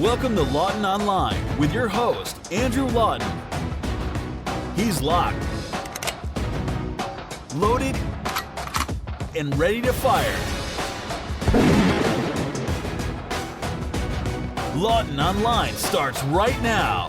Welcome to Lawton Online with your host, Andrew Lawton. He's locked, loaded, and ready to fire. Lawton Online starts right now.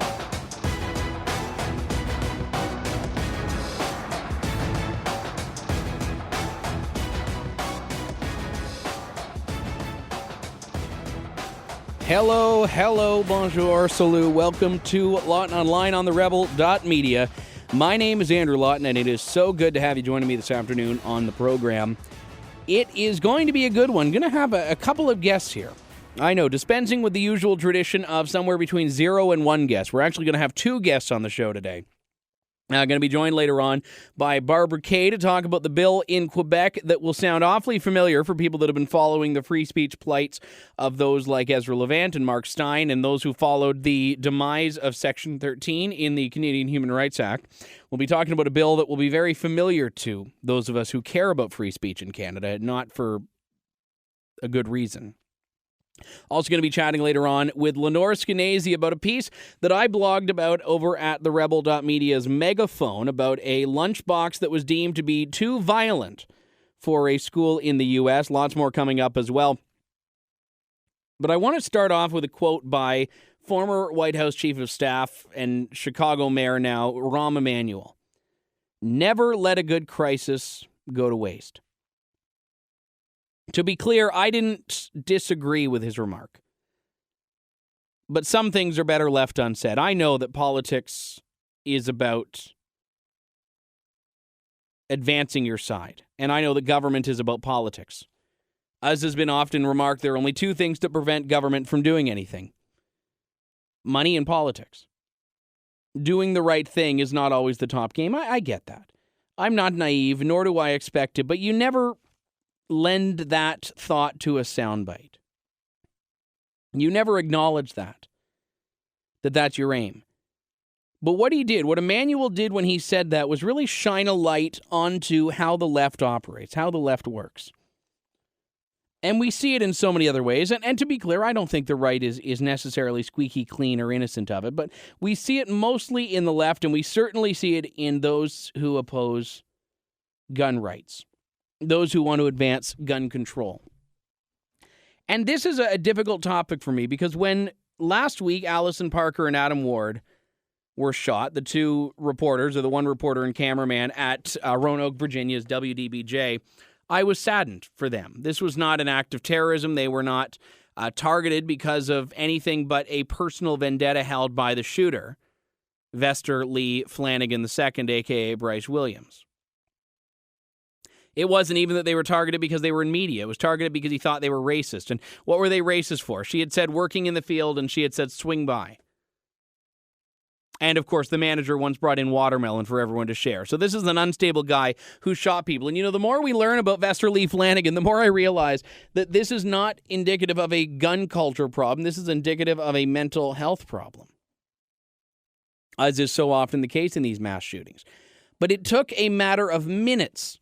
Hello, bonjour, salut. Welcome to Lawton Online on TheRebel.media. My name is Andrew Lawton, and it is so good to have you joining me this afternoon on the program. It is going to be a good one. Going to have a couple of guests here. I know, dispensing with the usual tradition of somewhere between 0 and 1 guest. We're actually going to have 2 guests on the show today. Going to be joined later on by Barbara Kay to talk about the bill in Quebec that will sound awfully familiar for people that have been following the free speech plights of those like Ezra Levant and Mark Stein and those who followed the demise of Section 13 in the Canadian Human Rights Act. We'll be talking about a bill that will be very familiar to those of us who care about free speech in Canada, not for a good reason. Also going to be chatting later on with Lenore Skenzy about a piece that I blogged about over at TheRebel.media's Megaphone about a lunchbox that was deemed to be too violent for a school in the U.S. Lots more coming up as well. But I want to start off with a quote by former White House Chief of Staff and Chicago Mayor now, Rahm Emanuel. Never let a good crisis go to waste. To be clear, I didn't disagree with his remark. But some things are better left unsaid. I know that politics is about advancing your side. And I know that government is about politics. As has been often remarked, there are only 2 things that prevent government from doing anything: money and politics. Doing the right thing is not always the top game. I get that. I'm not naive, nor do I expect it, but you never lend that thought to a soundbite. You never acknowledge that's your aim. But what he did, what Emanuel did when he said that, was really shine a light onto how the left operates, how the left works. And we see it in so many other ways. And to be clear, I don't think the right is necessarily squeaky clean or innocent of it, but we see it mostly in the left, and we certainly see it in those who oppose gun rights, those who want to advance gun control. And this is a difficult topic for me because when last week Allison Parker and Adam Ward were shot, the 2 reporters, or the 1 reporter and cameraman at Roanoke, Virginia's WDBJ, I was saddened for them. This was not an act of terrorism. They were not targeted because of anything but a personal vendetta held by the shooter, Vester Lee Flanagan II, a.k.a. Bryce Williams. It wasn't even that they were targeted because they were in media. It was targeted because he thought they were racist. And what were they racist for? She had said working in the field, and she had said swing by. And, of course, the manager once brought in watermelon for everyone to share. So this is an unstable guy who shot people. And, the more we learn about Vester Lee Flanagan, the more I realize that this is not indicative of a gun culture problem. This is indicative of a mental health problem, as is so often the case in these mass shootings. But it took a matter of minutes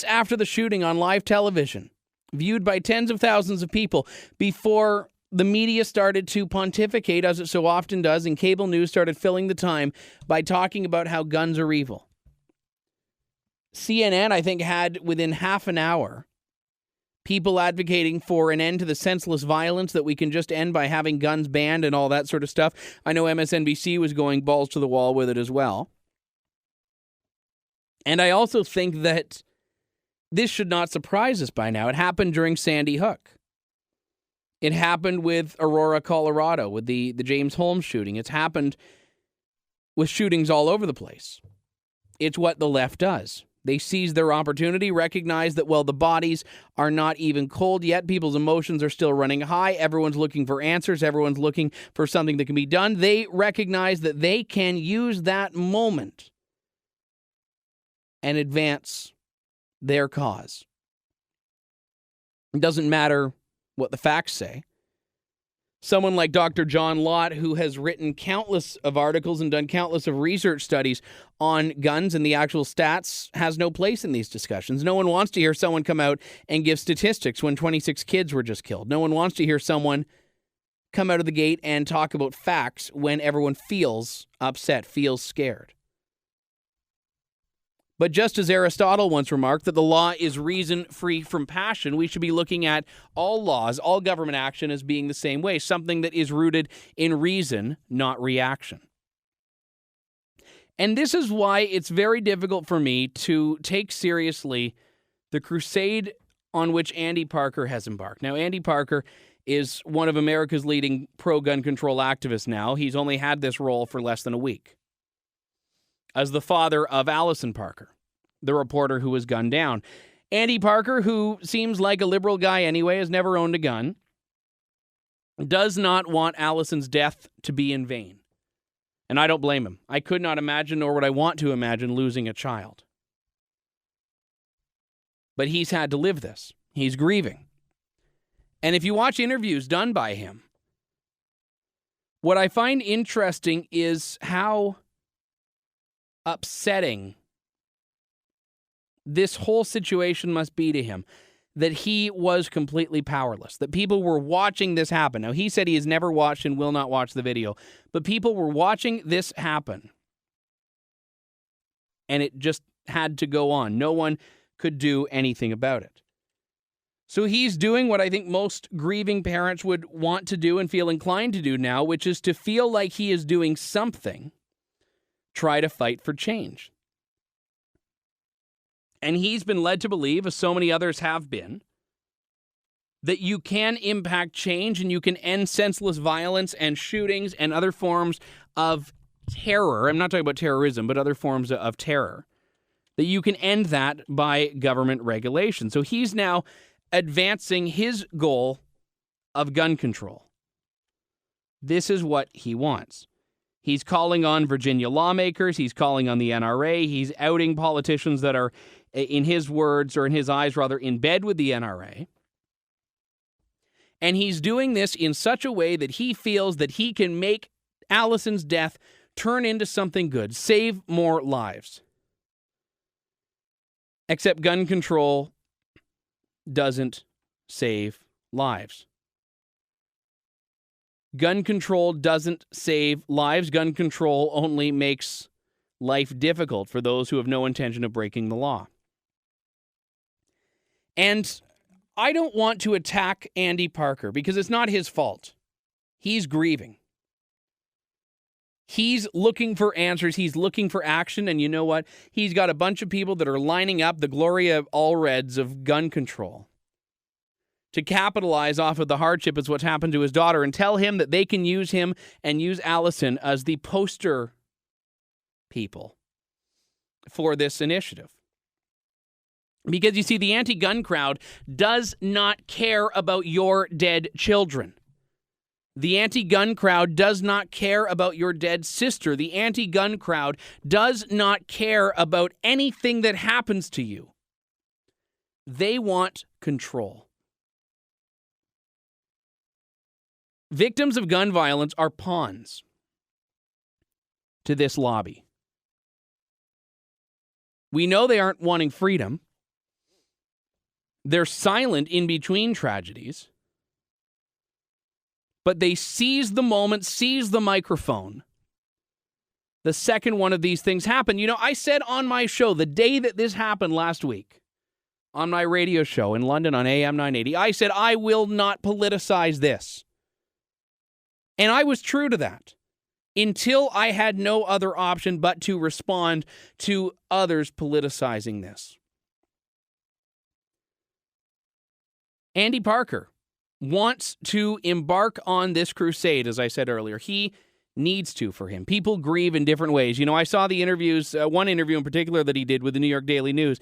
after the shooting on live television, viewed by tens of thousands of people, before the media started to pontificate, as it so often does, and cable news started filling the time by talking about how guns are evil. CNN, I think, had within half an hour people advocating for an end to the senseless violence that we can just end by having guns banned and all that sort of stuff. I know MSNBC was going balls to the wall with it as well. And I also think that this should not surprise us by now. It happened during Sandy Hook. It happened with Aurora, Colorado, with the James Holmes shooting. It's happened with shootings all over the place. It's what the left does. They seize their opportunity, recognize that, well, the bodies are not even cold yet. People's emotions are still running high. Everyone's looking for answers. Everyone's looking for something that can be done. They recognize that they can use that moment and advance their cause. It doesn't matter what the facts say. Someone like Dr. John Lott, who has written countless of articles and done countless of research studies on guns and the actual stats, has no place in these discussions. No one wants to hear someone come out and give statistics when 26 kids were just killed. No one wants to hear someone come out of the gate and talk about facts when everyone feels upset, feels scared. But just as Aristotle once remarked that the law is reason free from passion, we should be looking at all laws, all government action as being the same way, something that is rooted in reason, not reaction. And this is why it's very difficult for me to take seriously the crusade on which Andy Parker has embarked. Now, Andy Parker is one of America's leading pro-gun control activists now. He's only had this role for less than a week. As the father of Allison Parker, the reporter who was gunned down. Andy Parker, who seems like a liberal guy anyway, has never owned a gun, does not want Allison's death to be in vain. And I don't blame him. I could not imagine, nor would I want to imagine, losing a child. But he's had to live this. He's grieving. And if you watch interviews done by him, what I find interesting is how upsetting this whole situation must be to him, that he was completely powerless, that people were watching this happen. Now, he said he has never watched and will not watch the video, but people were watching this happen, and it just had to go on. No one could do anything about it. So he's doing what I think most grieving parents would want to do and feel inclined to do now, which is to feel like he is doing something, try to fight for change. And he's been led to believe, as so many others have been, that you can impact change and you can end senseless violence and shootings and other forms of terror. I'm not talking about terrorism, but other forms of terror. That you can end that by government regulation. So he's now advancing his goal of gun control. This is what he wants. He's calling on Virginia lawmakers. He's calling on the NRA. He's outing politicians that are, in his words, or in his eyes, rather, in bed with the NRA. And he's doing this in such a way that he feels that he can make Allison's death turn into something good, save more lives. Except gun control doesn't save lives. Gun control doesn't save lives. Gun control only makes life difficult for those who have no intention of breaking the law. And I don't want to attack Andy Parker because it's not his fault. He's grieving. He's looking for answers. He's looking for action. And you know what? He's got a bunch of people that are lining up the Gloria Allreds of gun control to capitalize off of the hardship is what's happened to his daughter and tell him that they can use him and use Allison as the poster people for this initiative. Because you see, the anti-gun crowd does not care about your dead children. The anti-gun crowd does not care about your dead sister. The anti-gun crowd does not care about anything that happens to you. They want control. Victims of gun violence are pawns to this lobby. We know they aren't wanting freedom. They're silent in between tragedies. But they seize the moment, seize the microphone the second one of these things happened. You know, I said on my show, the day that this happened last week, on my radio show in London on AM 980, I said, I will not politicize this. And I was true to that until I had no other option but to respond to others politicizing this. Andy Parker wants to embark on this crusade, as I said earlier. He needs to for him. People grieve in different ways. You know, I saw the interviews, one interview in particular that he did with the New York Daily News,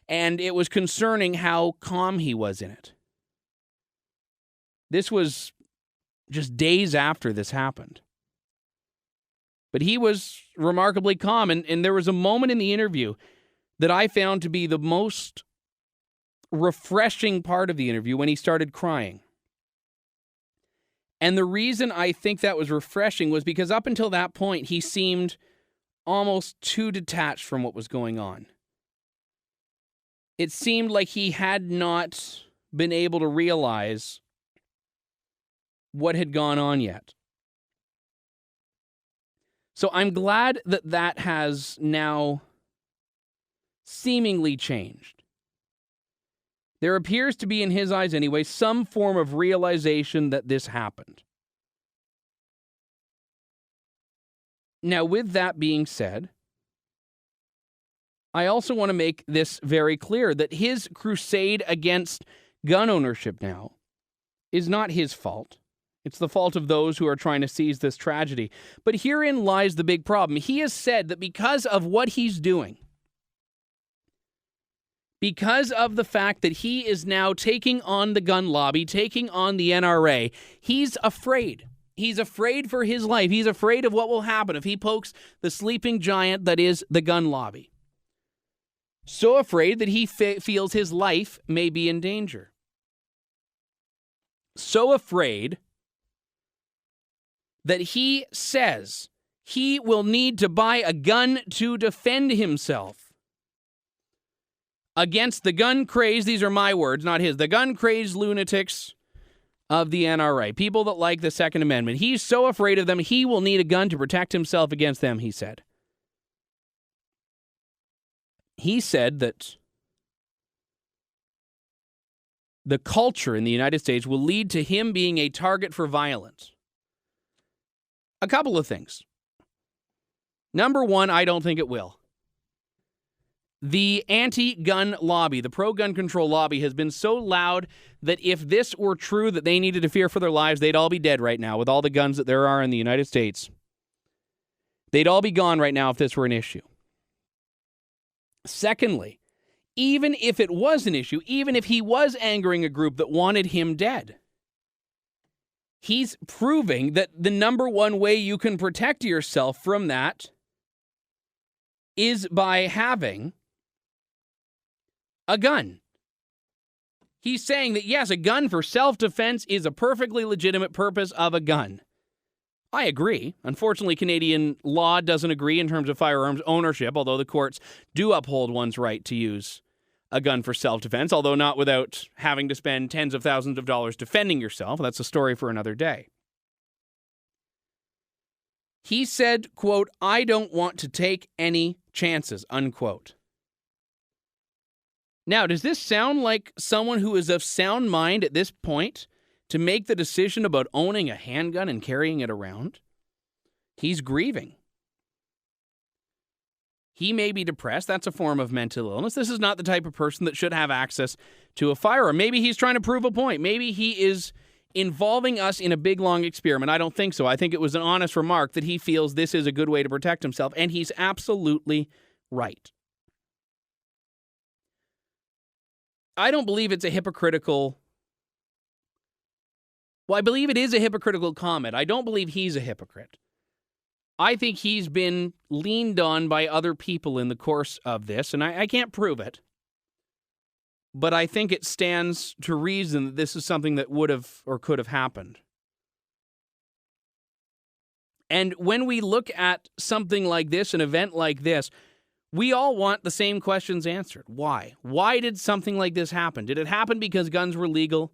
and it was concerning how calm he was in it. This was just days after this happened. But he was remarkably calm, and there was a moment in the interview that I found to be the most refreshing part of the interview when he started crying. And the reason I think that was refreshing was because up until that point, he seemed almost too detached from what was going on. It seemed like he had not been able to realize what had gone on yet. So I'm glad that that has now seemingly changed. There appears to be, in his eyes anyway, some form of realization that this happened. Now, with that being said, I also want to make this very clear that his crusade against gun ownership now is not his fault. It's the fault of those who are trying to seize this tragedy. But herein lies the big problem. He has said that because of what he's doing, because of the fact that he is now taking on the gun lobby, taking on the NRA, he's afraid. He's afraid for his life. He's afraid of what will happen if he pokes the sleeping giant that is the gun lobby. So afraid that he feels his life may be in danger. So afraid that he says he will need to buy a gun to defend himself against the gun-crazed, these are my words, not his, the gun-crazed lunatics of the NRA, people that like the Second Amendment. He's so afraid of them, he will need a gun to protect himself against them, he said. He said that the culture in the United States will lead to him being a target for violence. A couple of things. Number one, I don't think it will. The anti-gun lobby, the pro-gun control lobby, has been so loud that if this were true, that they needed to fear for their lives, they'd all be dead right now with all the guns that there are in the United States. They'd all be gone right now if this were an issue. Secondly, even if it was an issue, even if he was angering a group that wanted him dead, he's proving that the number one way you can protect yourself from that is by having a gun. He's saying that, yes, a gun for self-defense is a perfectly legitimate purpose of a gun. I agree. Unfortunately, Canadian law doesn't agree in terms of firearms ownership, although the courts do uphold one's right to use a gun for self-defense, although not without having to spend tens of thousands of dollars defending yourself. That's a story for another day. He said, quote, "I don't want to take any chances," unquote. Now, does this sound like someone who is of sound mind at this point to make the decision about owning a handgun and carrying it around? He's grieving. He may be depressed. That's a form of mental illness. This is not the type of person that should have access to a firearm. Maybe he's trying to prove a point. Maybe he is involving us in a big, long experiment. I don't think so. I think it was an honest remark that he feels this is a good way to protect himself, and he's absolutely right. I don't believe it's a hypocritical... Well, I believe it is a hypocritical comment. I don't believe he's a hypocrite. I think he's been leaned on by other people in the course of this, and I can't prove it. But I think it stands to reason that this is something that would have or could have happened. And when we look at something like this, an event like this, we all want the same questions answered. Why? Why did something like this happen? Did it happen because guns were legal?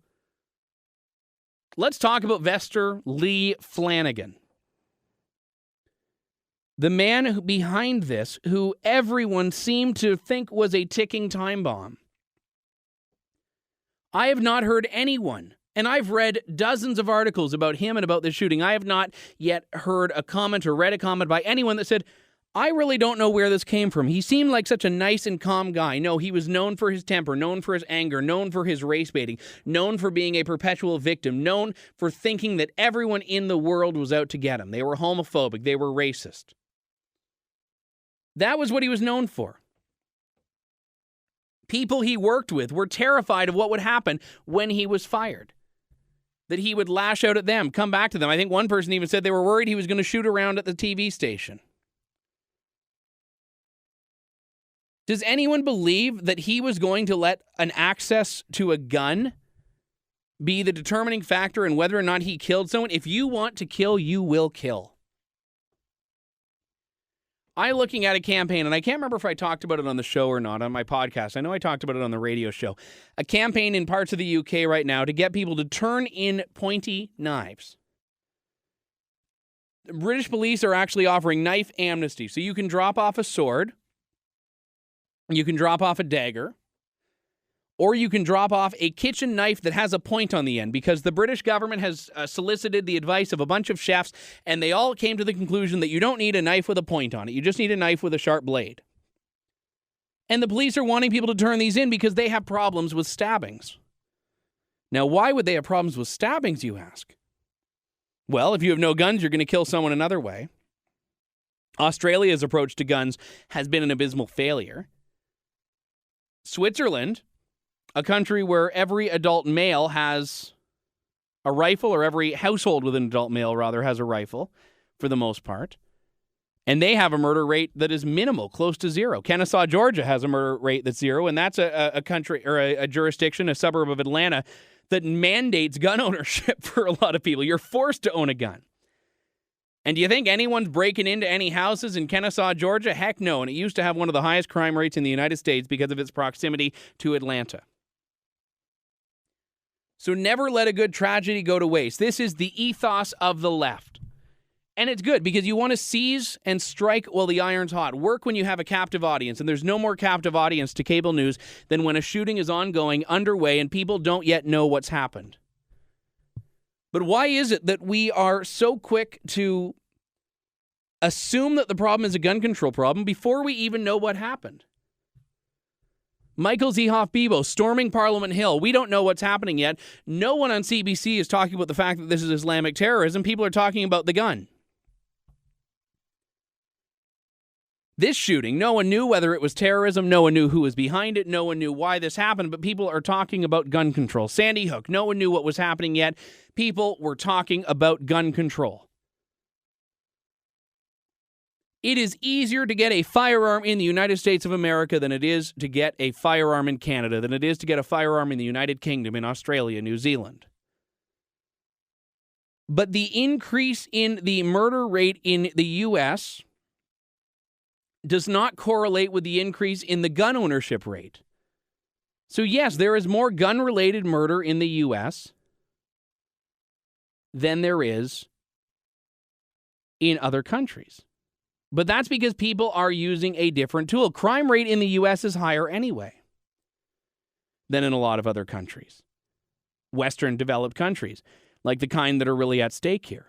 Let's talk about Vester Lee Flanagan. The man behind this, who everyone seemed to think was a ticking time bomb. I have not heard anyone, and I've read dozens of articles about him and about this shooting. I have not yet heard a comment or read a comment by anyone that said, I really don't know where this came from. He seemed like such a nice and calm guy. No, he was known for his temper, known for his anger, known for his race baiting, known for being a perpetual victim, known for thinking that everyone in the world was out to get him. They were homophobic. They were racist. That was what he was known for. People he worked with were terrified of what would happen when he was fired. That he would lash out at them, come back to them. I think one person even said they were worried he was going to shoot around at the TV station. Does anyone believe that he was going to let an access to a gun be the determining factor in whether or not he killed someone? If you want to kill, you will kill. I'm looking at a campaign, and I can't remember if I talked about it on the show or not on my podcast. I know I talked about it on the radio show. A campaign in parts of the UK right now to get people to turn in pointy knives. British police are actually offering knife amnesty. So you can drop off a sword, you can drop off a dagger, or you can drop off a kitchen knife that has a point on the end, because the British government has solicited the advice of a bunch of chefs, and they all came to the conclusion that you don't need a knife with a point on it. You just need a knife with a sharp blade. And the police are wanting people to turn these in because they have problems with stabbings. Now, why would they have problems with stabbings, you ask? Well, if you have no guns, you're going to kill someone another way. Australia's approach to guns has been an abysmal failure. Switzerland, a country where every adult male has a rifle, or every household with an adult male, rather, has a rifle, for the most part. And they have a murder rate that is minimal, close to zero. Kennesaw, Georgia has a murder rate that's zero, and that's a country, or a jurisdiction, a suburb of Atlanta, that mandates gun ownership for a lot of people. You're forced to own a gun. And do you think anyone's breaking into any houses in Kennesaw, Georgia? Heck no. And it used to have one of the highest crime rates in the United States because of its proximity to Atlanta. So never let a good tragedy go to waste. This is the ethos of the left. And it's good because you want to seize and strike while the iron's hot. Work when you have a captive audience. And there's no more captive audience to cable news than when a shooting is ongoing, underway, and people don't yet know what's happened. But why is it that we are so quick to assume that the problem is a gun control problem before we even know what happened? Michael Zehoff-Bebo storming Parliament Hill. We don't know what's happening yet. No one on CBC is talking about the fact that this is Islamic terrorism. People are talking about the gun. This shooting, no one knew whether it was terrorism. No one knew who was behind it. No one knew why this happened, but people are talking about gun control. Sandy Hook, no one knew what was happening yet. People were talking about gun control. It is easier to get a firearm in the United States of America than it is to get a firearm in Canada, than it is to get a firearm in the United Kingdom, in Australia, New Zealand. But the increase in the murder rate in the U.S. does not correlate with the increase in the gun ownership rate. So yes, there is more gun-related murder in the U.S. than there is in other countries. But that's because people are using a different tool. Crime rate in the U.S. is higher anyway than in a lot of other countries. Western developed countries, like the kind that are really at stake here.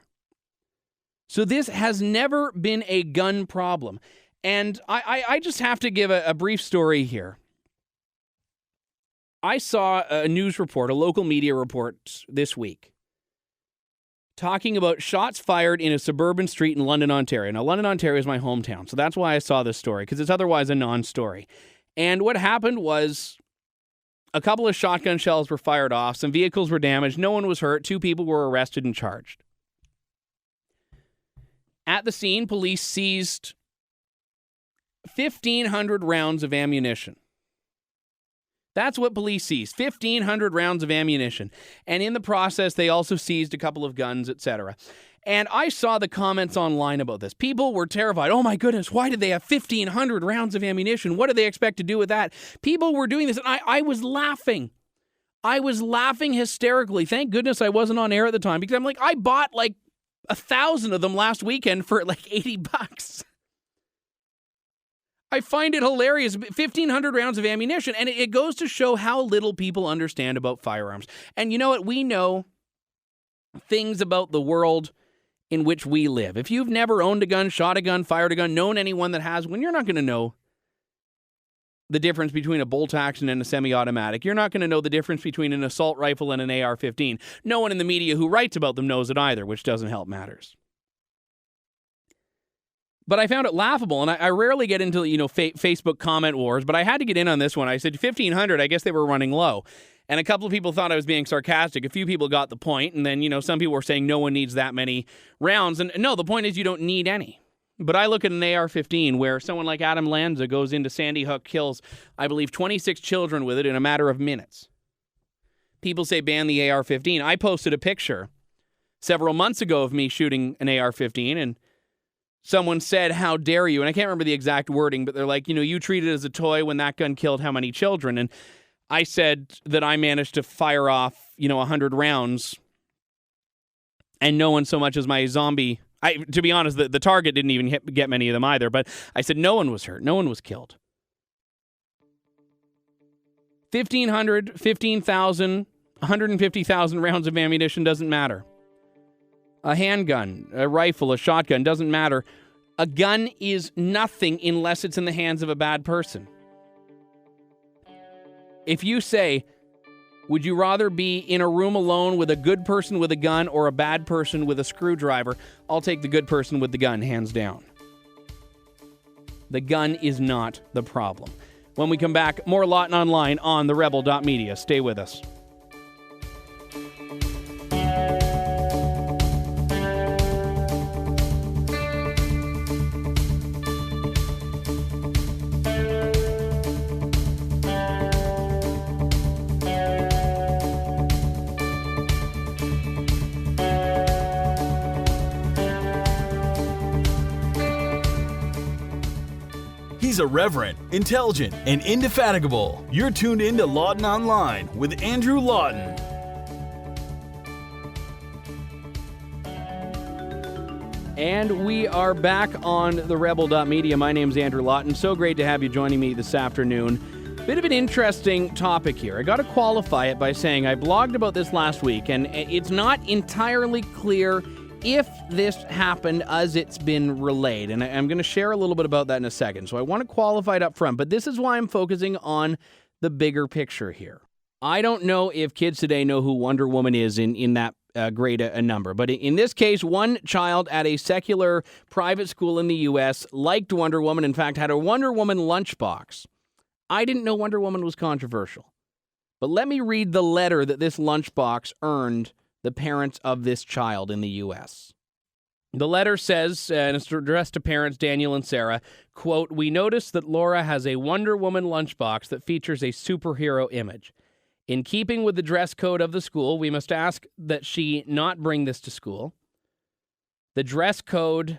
So this has never been a gun problem. And I just have to give a brief story here. I saw a news report, a local media report this week, talking about shots fired in a suburban street in London, Ontario. Now, London, Ontario is my hometown, so that's why I saw this story, because it's otherwise a non-story. And what happened was a couple of shotgun shells were fired off, some vehicles were damaged, no one was hurt, 2 people were arrested and charged. At the scene, police seized 1,500 rounds of ammunition. That's what police seized, 1,500 rounds of ammunition. And in the process, they also seized a couple of guns, etc. And I saw the comments online about this. People were terrified. Oh my goodness, why did they have 1,500 rounds of ammunition? What do they expect to do with that? People were doing this, and I was laughing. I was laughing hysterically. Thank goodness I wasn't on air at the time, because I'm like, I bought like 1,000 of them last weekend for like $80. I find it hilarious. 1,500 rounds of ammunition, and it goes to show how little people understand about firearms. And you know what? We know things about the world in which we live. If you've never owned a gun, shot a gun, fired a gun, known anyone that has one, you're not going to know the difference between a bolt action and a semi-automatic. You're not going to know the difference between an assault rifle and an AR-15. No one in the media who writes about them knows it either, which doesn't help matters. But I found it laughable, and I rarely get into, Facebook comment wars, but I had to get in on this one. I said 1,500, I guess they were running low. And a couple of people thought I was being sarcastic. A few people got the point, and then, some people were saying no one needs that many rounds. And no, the point is you don't need any. But I look at an AR-15 where someone like Adam Lanza goes into Sandy Hook, kills, I believe, 26 children with it in a matter of minutes. People say ban the AR-15. I posted a picture several months ago of me shooting an AR-15, and someone said, "How dare you?" And I can't remember the exact wording, but they're like, you treated it as a toy when that gun killed how many children? And I said that I managed to fire off, 100 rounds, and no one so much as my zombie. To be honest, the target didn't even get many of them either, but I said no one was hurt. No one was killed. 1,500, 15,000, 150,000 rounds of ammunition doesn't matter. A handgun, a rifle, a shotgun, doesn't matter. A gun is nothing unless it's in the hands of a bad person. If you say, would you rather be in a room alone with a good person with a gun or a bad person with a screwdriver? I'll take the good person with the gun, hands down. The gun is not the problem. When we come back, more Lawton Online on TheRebel.media. Stay with us. He's irreverent, intelligent, and indefatigable. You're tuned in to Lawton Online with Andrew Lawton. And we are back on TheRebel.media. My name's Andrew Lawton. So great to have you joining me this afternoon. Bit of an interesting topic here. I got to qualify it by saying I blogged about this last week, and it's not entirely clear if this happened as it's been relayed, and I'm going to share a little bit about that in a second. So I want to qualify it up front, but this is why I'm focusing on the bigger picture here. I don't know if kids today know who Wonder Woman is in that great a number, but in this case, one child at a secular private school in the U.S. liked Wonder Woman, in fact, had a Wonder Woman lunchbox. I didn't know Wonder Woman was controversial, but let me read the letter that this lunchbox earned the parents of this child in the U.S. The letter says, and it's addressed to parents Daniel and Sarah, quote, "We noticed that Laura has a Wonder Woman lunchbox that features a superhero image. In keeping with the dress code of the school, we must ask that she not bring this to school. The dress code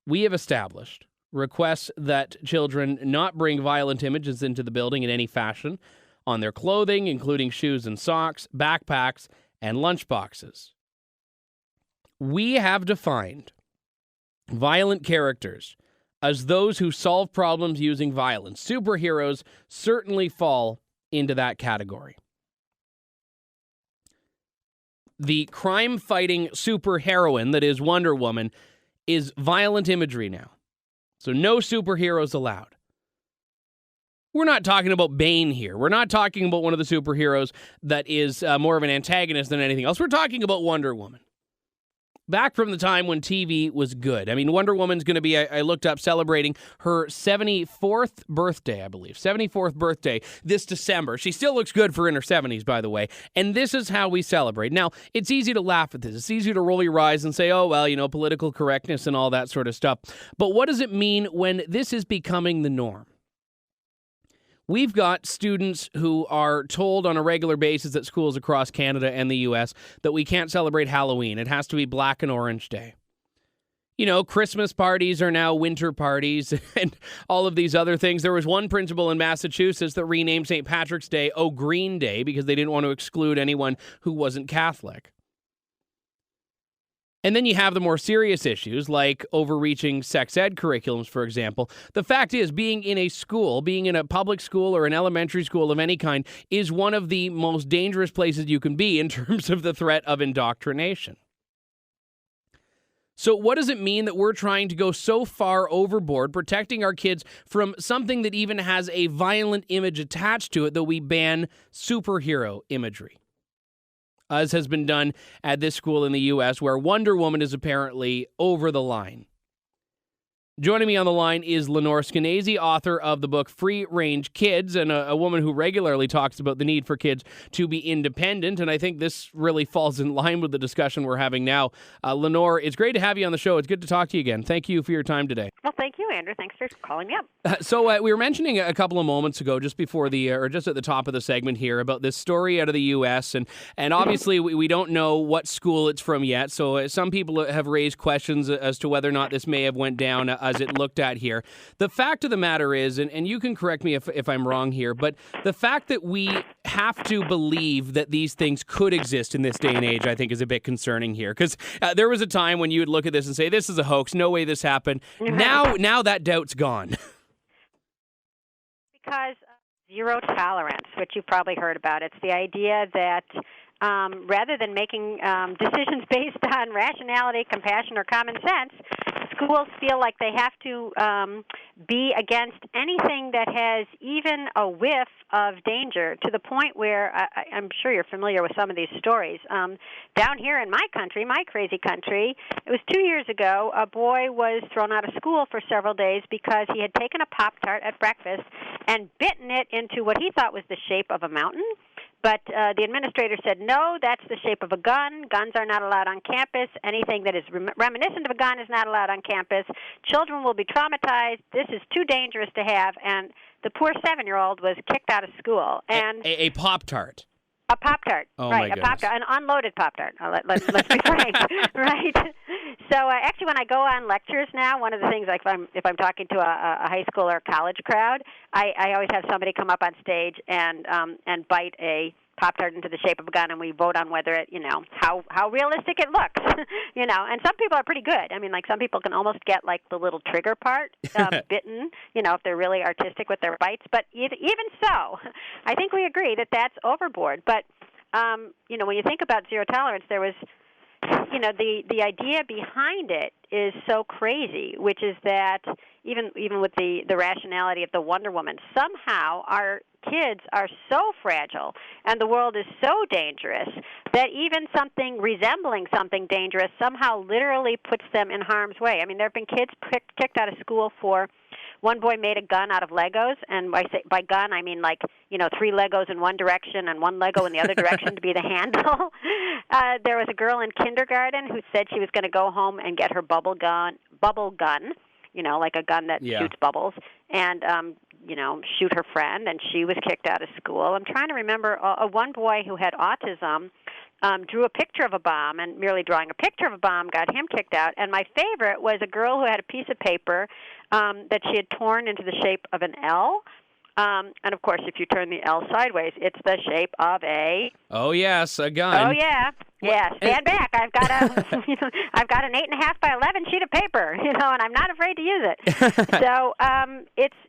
we have established requests that children not bring violent images into the building in any fashion on their clothing, including shoes and socks, backpacks, and lunchboxes. We have defined violent characters as those who solve problems using violence. Superheroes certainly fall into that category. The crime-fighting superheroine that is Wonder Woman is violent imagery now. So no superheroes allowed. We're not talking about Bane here. We're not talking about one of the superheroes that is more of an antagonist than anything else. We're talking about Wonder Woman. Back from the time when TV was good. I mean, Wonder Woman's going to be, I looked up, celebrating her 74th birthday, I believe. 74th birthday this December. She still looks good for in her 70s, by the way. And this is how we celebrate. Now, it's easy to laugh at this. It's easy to roll your eyes and say, oh, well, political correctness and all that sort of stuff. But what does it mean when this is becoming the norm? We've got students who are told on a regular basis at schools across Canada and the U.S. that we can't celebrate Halloween. It has to be Black and Orange Day. Christmas parties are now winter parties and all of these other things. There was one principal in Massachusetts that renamed St. Patrick's Day Green Day because they didn't want to exclude anyone who wasn't Catholic. And then you have the more serious issues like overreaching sex ed curriculums, for example. The fact is, being in a school, being in a public school or an elementary school of any kind is one of the most dangerous places you can be in terms of the threat of indoctrination. So what does it mean that we're trying to go so far overboard, protecting our kids from something that even has a violent image attached to it, that we ban superhero imagery? As has been done at this school in the U.S., where Wonder Woman is apparently over the line. Joining me on the line is Lenore Skenzy, author of the book Free Range Kids, and a woman who regularly talks about the need for kids to be independent, and I think this really falls in line with the discussion we're having now. Lenore, it's great to have you on the show. It's good to talk to you again. Thank you for your time today. Well, thank you. too, Andrew. Thanks for calling me up. So we were mentioning a couple of moments ago, just before or just at the top of the segment here, about this story out of the U.S. And obviously we don't know what school it's from yet. So some people have raised questions as to whether or not this may have went down as it looked at here. The fact of the matter is, and you can correct me if I'm wrong here, but the fact that we have to believe that these things could exist in this day and age, I think, is a bit concerning here. Because there was a time when you would look at this and say, this is a hoax, no way this happened. Now that doubt's gone. Because zero tolerance, which you've probably heard about. It's the idea that rather than making decisions based on rationality, compassion, or common sense, schools feel like they have to be against anything that has even a whiff of danger, to the point where I'm sure you're familiar with some of these stories. Down here in my country, my crazy country, it was 2 years ago, a boy was thrown out of school for several days because he had taken a Pop-Tart at breakfast and bitten it into what he thought was the shape of a mountain. But the administrator said, no, that's the shape of a gun. Guns are not allowed on campus. Anything that is reminiscent of a gun is not allowed on campus. Children will be traumatized. This is too dangerous to have. And the poor 7-year-old was kicked out of school. And a Pop-Tart. A Pop-Tart, oh, right, a Pop-Tart, an unloaded Pop-Tart. Let's be frank, right? So actually when I go on lectures now, one of the things, like if I'm talking to a high school or college crowd, I always have somebody come up on stage and bite a Pop-Tart into the shape of a gun, and we vote on whether it, how realistic it looks, and some people are pretty good. I mean, like some people can almost get like the little trigger part bitten, if they're really artistic with their bites. But even so, I think we agree that that's overboard. But, when you think about zero tolerance, there was, the idea behind it is so crazy, which is that even with the rationality of the Wonder Woman, somehow our kids are so fragile and the world is so dangerous that even something resembling something dangerous somehow literally puts them in harm's way. I mean, there have been kids kicked out of school for one boy made a gun out of Legos, and by gun I mean 3 Legos in one direction and 1 Lego in the other direction to be the handle. There was a girl in kindergarten who said she was going to go home and get her bubble gun, like a gun that shoots bubbles, and shoot her friend, and she was kicked out of school. I'm trying to remember one boy who had autism drew a picture of a bomb, and merely drawing a picture of a bomb got him kicked out. And my favorite was a girl who had a piece of paper that she had torn into the shape of an L. And of course, if you turn the L sideways, it's the shape of a... Oh yes, a gun. Oh yeah, yeah. Stand back. I've got I've got an 8.5 by 11 sheet of paper, and I'm not afraid to use it. So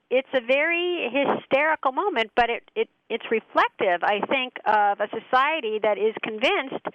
it's a very hysterical moment, but it's reflective, I think, of a society that is convinced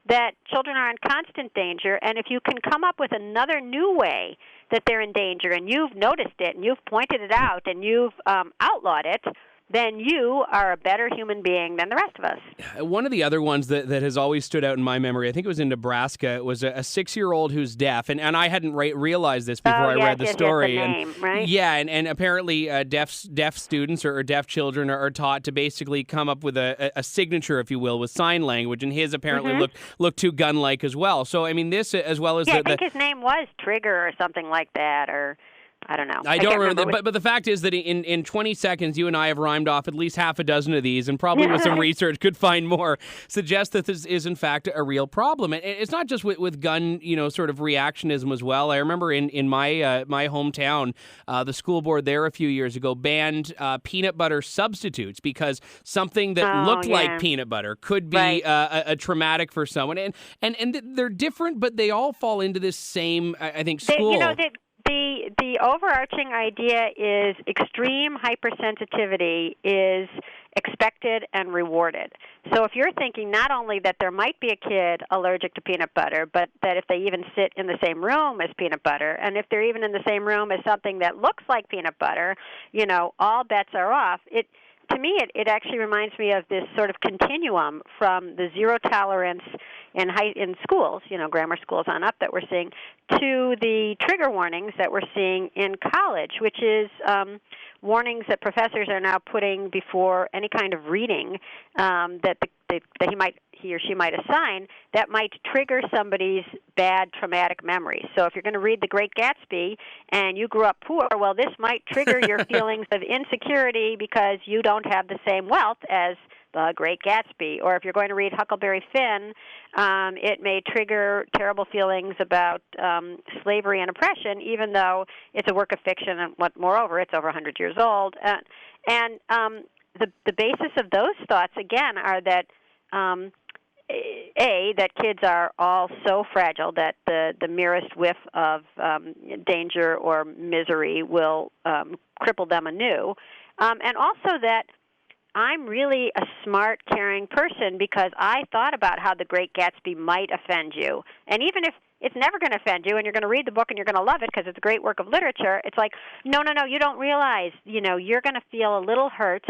that children are in constant danger, and if you can come up with another new way that they're in danger, and you've noticed it, and you've pointed it out, and you've outlawed it, then you are a better human being than the rest of us. One of the other ones that has always stood out in my memory, I think it was in Nebraska, it was a 6-year-old who's deaf, and I hadn't realized this before I read the story. The name, right? Yeah, and apparently deaf students or deaf children are taught to basically come up with a signature, if you will, with sign language, and his apparently looked too gun-like as well. So, I mean, this as well as... I think his name was Trigger or something like that, or... I don't know. I don't remember. But the fact is that in 20 seconds, you and I have rhymed off at least half a dozen of these, and probably with some research could find more, suggest that this is, in fact, a real problem. And it's not just with gun, sort of reactionism as well. I remember in my my hometown, the school board there a few years ago banned peanut butter substitutes because something that looked like peanut butter could be a traumatic for someone. And they're different, but they all fall into this same, I think, school. The overarching idea is extreme hypersensitivity is expected and rewarded. So if you're thinking not only that there might be a kid allergic to peanut butter, but that if they even sit in the same room as peanut butter, and if they're even in the same room as something that looks like peanut butter, all bets are off. To me, it actually reminds me of this sort of continuum from the zero tolerance in schools, grammar schools on up that we're seeing, to the trigger warnings that we're seeing in college, which is warnings that professors are now putting before any kind of reading that he he or she might assign that might trigger somebody's bad traumatic memories. So if you're going to read The Great Gatsby and you grew up poor, well, this might trigger your feelings of insecurity because you don't have the same wealth as The Great Gatsby. Or if you're going to read Huckleberry Finn, it may trigger terrible feelings about slavery and oppression, even though it's a work of fiction, and moreover, it's over 100 years old. The basis of those thoughts, again, are that, that kids are all so fragile that the merest whiff of danger or misery will cripple them anew, and also that I'm really a smart, caring person because I thought about how The Great Gatsby might offend you. And even if it's never going to offend you and you're going to read the book and you're going to love it because it's a great work of literature, it's like, no, you don't realize, you're going to feel a little hurt,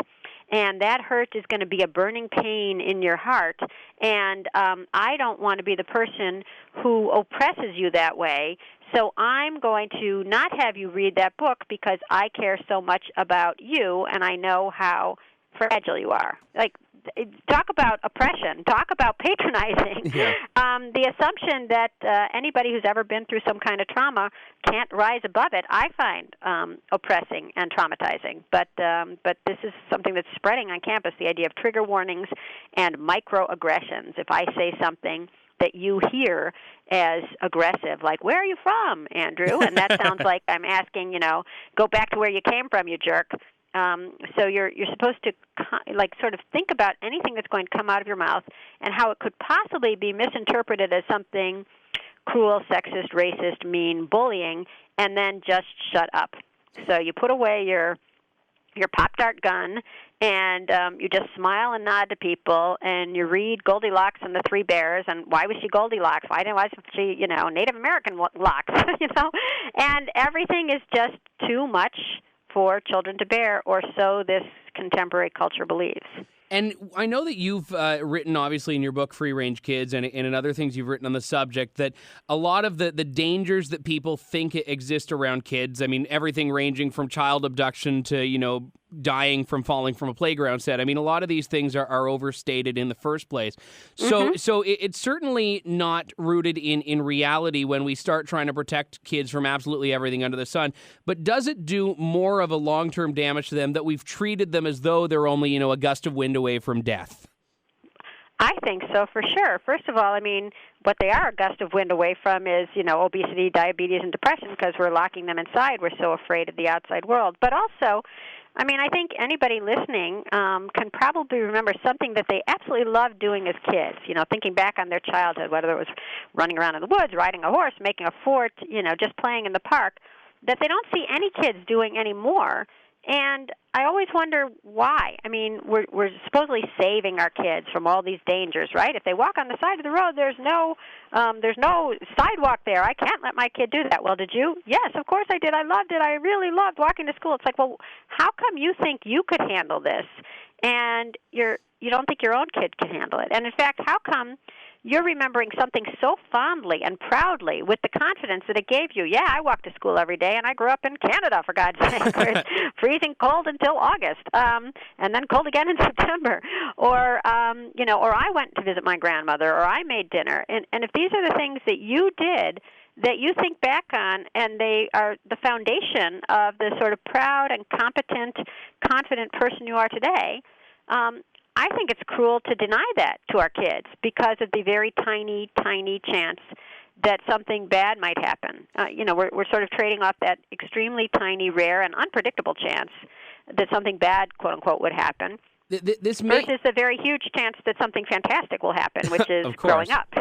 and that hurt is going to be a burning pain in your heart. And I don't want to be the person who oppresses you that way. So I'm going to not have you read that book because I care so much about you and I know how fragile you are. Like, talk about oppression. Talk about patronizing. Yeah. The assumption that anybody who's ever been through some kind of trauma can't rise above it, I find oppressing and traumatizing. But this is something that's spreading on campus, the idea of trigger warnings and microaggressions. If I say something that you hear as aggressive, like, where are you from, Andrew? And that sounds like I'm asking, go back to where you came from, you jerk. So you're supposed to sort of think about anything that's going to come out of your mouth and how it could possibly be misinterpreted as something cruel, sexist, racist, mean, bullying, and then just shut up. So you put away your Pop-Tart gun and you just smile and nod to people, and you read Goldilocks and the Three Bears, and why was she Goldilocks? Why wasn't she, Native American locks, And everything is just too much for children to bear, or so this contemporary culture believes. And I know that you've written, obviously, in your book, Free Range Kids, and in other things you've written on the subject, that a lot of the dangers that people think exist around kids, I mean, everything ranging from child abduction to, dying from falling from a playground set. I mean, a lot of these things are overstated in the first place. So it's certainly not rooted in reality when we start trying to protect kids from absolutely everything under the sun. But does it do more of a long-term damage to them that we've treated them as though they're only, a gust of wind away from death? I think so, for sure. First of all, I mean, what they are a gust of wind away from is, obesity, diabetes, and depression, because we're locking them inside. We're so afraid of the outside world. But also, I mean, I think anybody listening can probably remember something that they absolutely loved doing as kids, thinking back on their childhood, whether it was running around in the woods, riding a horse, making a fort, just playing in the park, that they don't see any kids doing anymore. And I always wonder why. I mean, we're supposedly saving our kids from all these dangers, right? If they walk on the side of the road, there's no sidewalk there. I can't let my kid do that. Well, did you? Yes, of course I did. I loved it. I really loved walking to school. It's like, well, how come you think you could handle this, and you don't think your own kid can handle it? And in fact, how come you're remembering something so fondly and proudly with the confidence that it gave you? Yeah, I walked to school every day, and I grew up in Canada, for God's sake, where it's freezing cold until August, and then cold again in September. Or, or I went to visit my grandmother, or I made dinner. And if these are the things that you did that you think back on, and they are the foundation of the sort of proud and competent, confident person you are today, I think it's cruel to deny that to our kids because of the very tiny, tiny chance that something bad might happen. We're sort of trading off that extremely tiny, rare, and unpredictable chance that something bad, quote unquote, would happen. Versus the very huge chance that something fantastic will happen, which is growing up.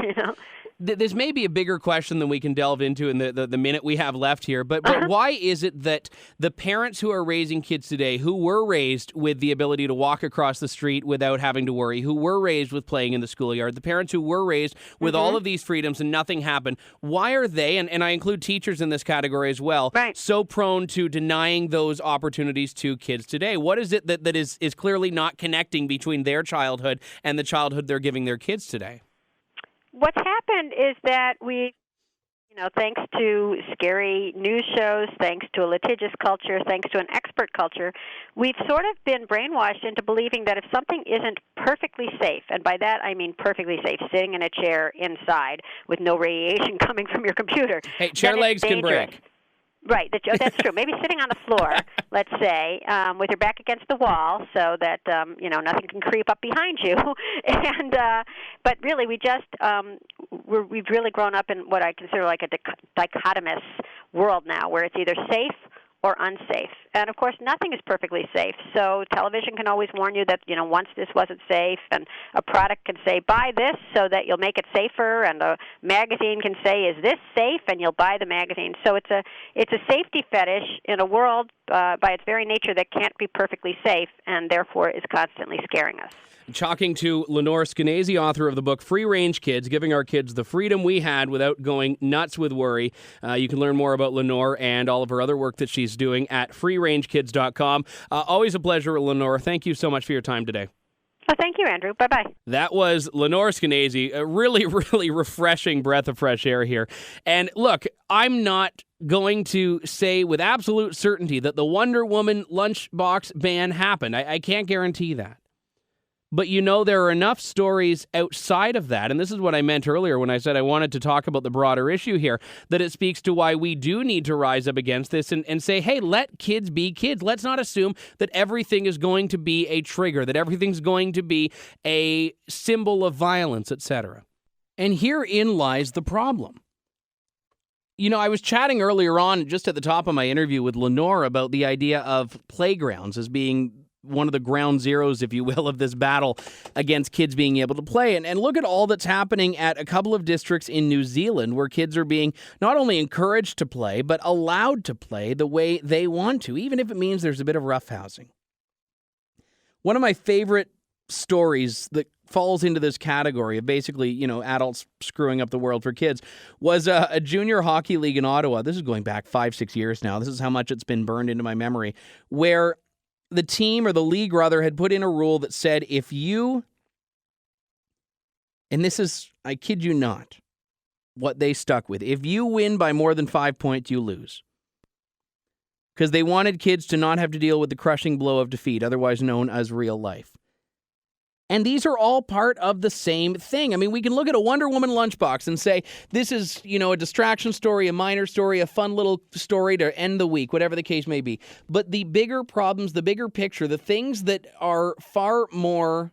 This may be a bigger question than we can delve into in the minute we have left here, but why is it that the parents who are raising kids today, who were raised with the ability to walk across the street without having to worry, who were raised with playing in the schoolyard, the parents who were raised with all of these freedoms and nothing happened, why are they, and I include teachers in this category as well, so prone to denying those opportunities to kids today? What is it that is clearly not connecting between their childhood and the childhood they're giving their kids today? What's happened is that Thanks to scary news shows, thanks to a litigious culture, thanks to an expert culture, we've sort of been brainwashed into believing that if something isn't perfectly safe, and by that I mean perfectly safe, sitting in a chair inside with no radiation coming from your computer. Hey, chair legs can break. Right, that's true. Maybe sitting on the floor, let's say, with your back against the wall, so that nothing can creep up behind you. But really, we've really grown up in what I consider like a dichotomous world now, where it's either safe or unsafe. And of course, nothing is perfectly safe. So television can always warn you that, once this wasn't safe, and a product can say, buy this so that you'll make it safer, and a magazine can say, is this safe, and you'll buy the magazine. So it's a safety fetish in a world by its very nature that can't be perfectly safe, and therefore is constantly scaring us. Talking to Lenore Skenzy, author of the book Free Range Kids, Giving Our Kids the Freedom We Had Without Going Nuts with Worry. You can learn more about Lenore and all of her other work that she's doing at freerangekids.com. Always a pleasure, Lenore. Thank you so much for your time today. Oh, thank you, Andrew. Bye-bye. That was Lenore Skenzy, a really, really refreshing breath of fresh air here. And look, I'm not going to say with absolute certainty that the Wonder Woman lunchbox ban happened. I can't guarantee that. But there are enough stories outside of that, and this is what I meant earlier when I said I wanted to talk about the broader issue here, that it speaks to why we do need to rise up against this and say, hey, let kids be kids. Let's not assume that everything is going to be a trigger, that everything's going to be a symbol of violence, etc. And herein lies the problem. I was chatting earlier on, just at the top of my interview with Lenore, about the idea of playgrounds as being one of the ground zeros, if you will, of this battle against kids being able to play. And look at all that's happening at a couple of districts in New Zealand where kids are being not only encouraged to play, but allowed to play the way they want to, even if it means there's a bit of roughhousing. One of my favorite stories that falls into this category of basically, adults screwing up the world for kids was a junior hockey league in Ottawa. This is going back 5-6 years now. This is how much it's been burned into my memory, where the team, or the league rather, had put in a rule that said if you, and this is, I kid you not, what they stuck with, if you win by more than 5 points, you lose. Because they wanted kids to not have to deal with the crushing blow of defeat, otherwise known as real life. And these are all part of the same thing. I mean, we can look at a Wonder Woman lunchbox and say, this is, a distraction story, a minor story, a fun little story to end the week, whatever the case may be. But the bigger problems, the bigger picture, the things that are far more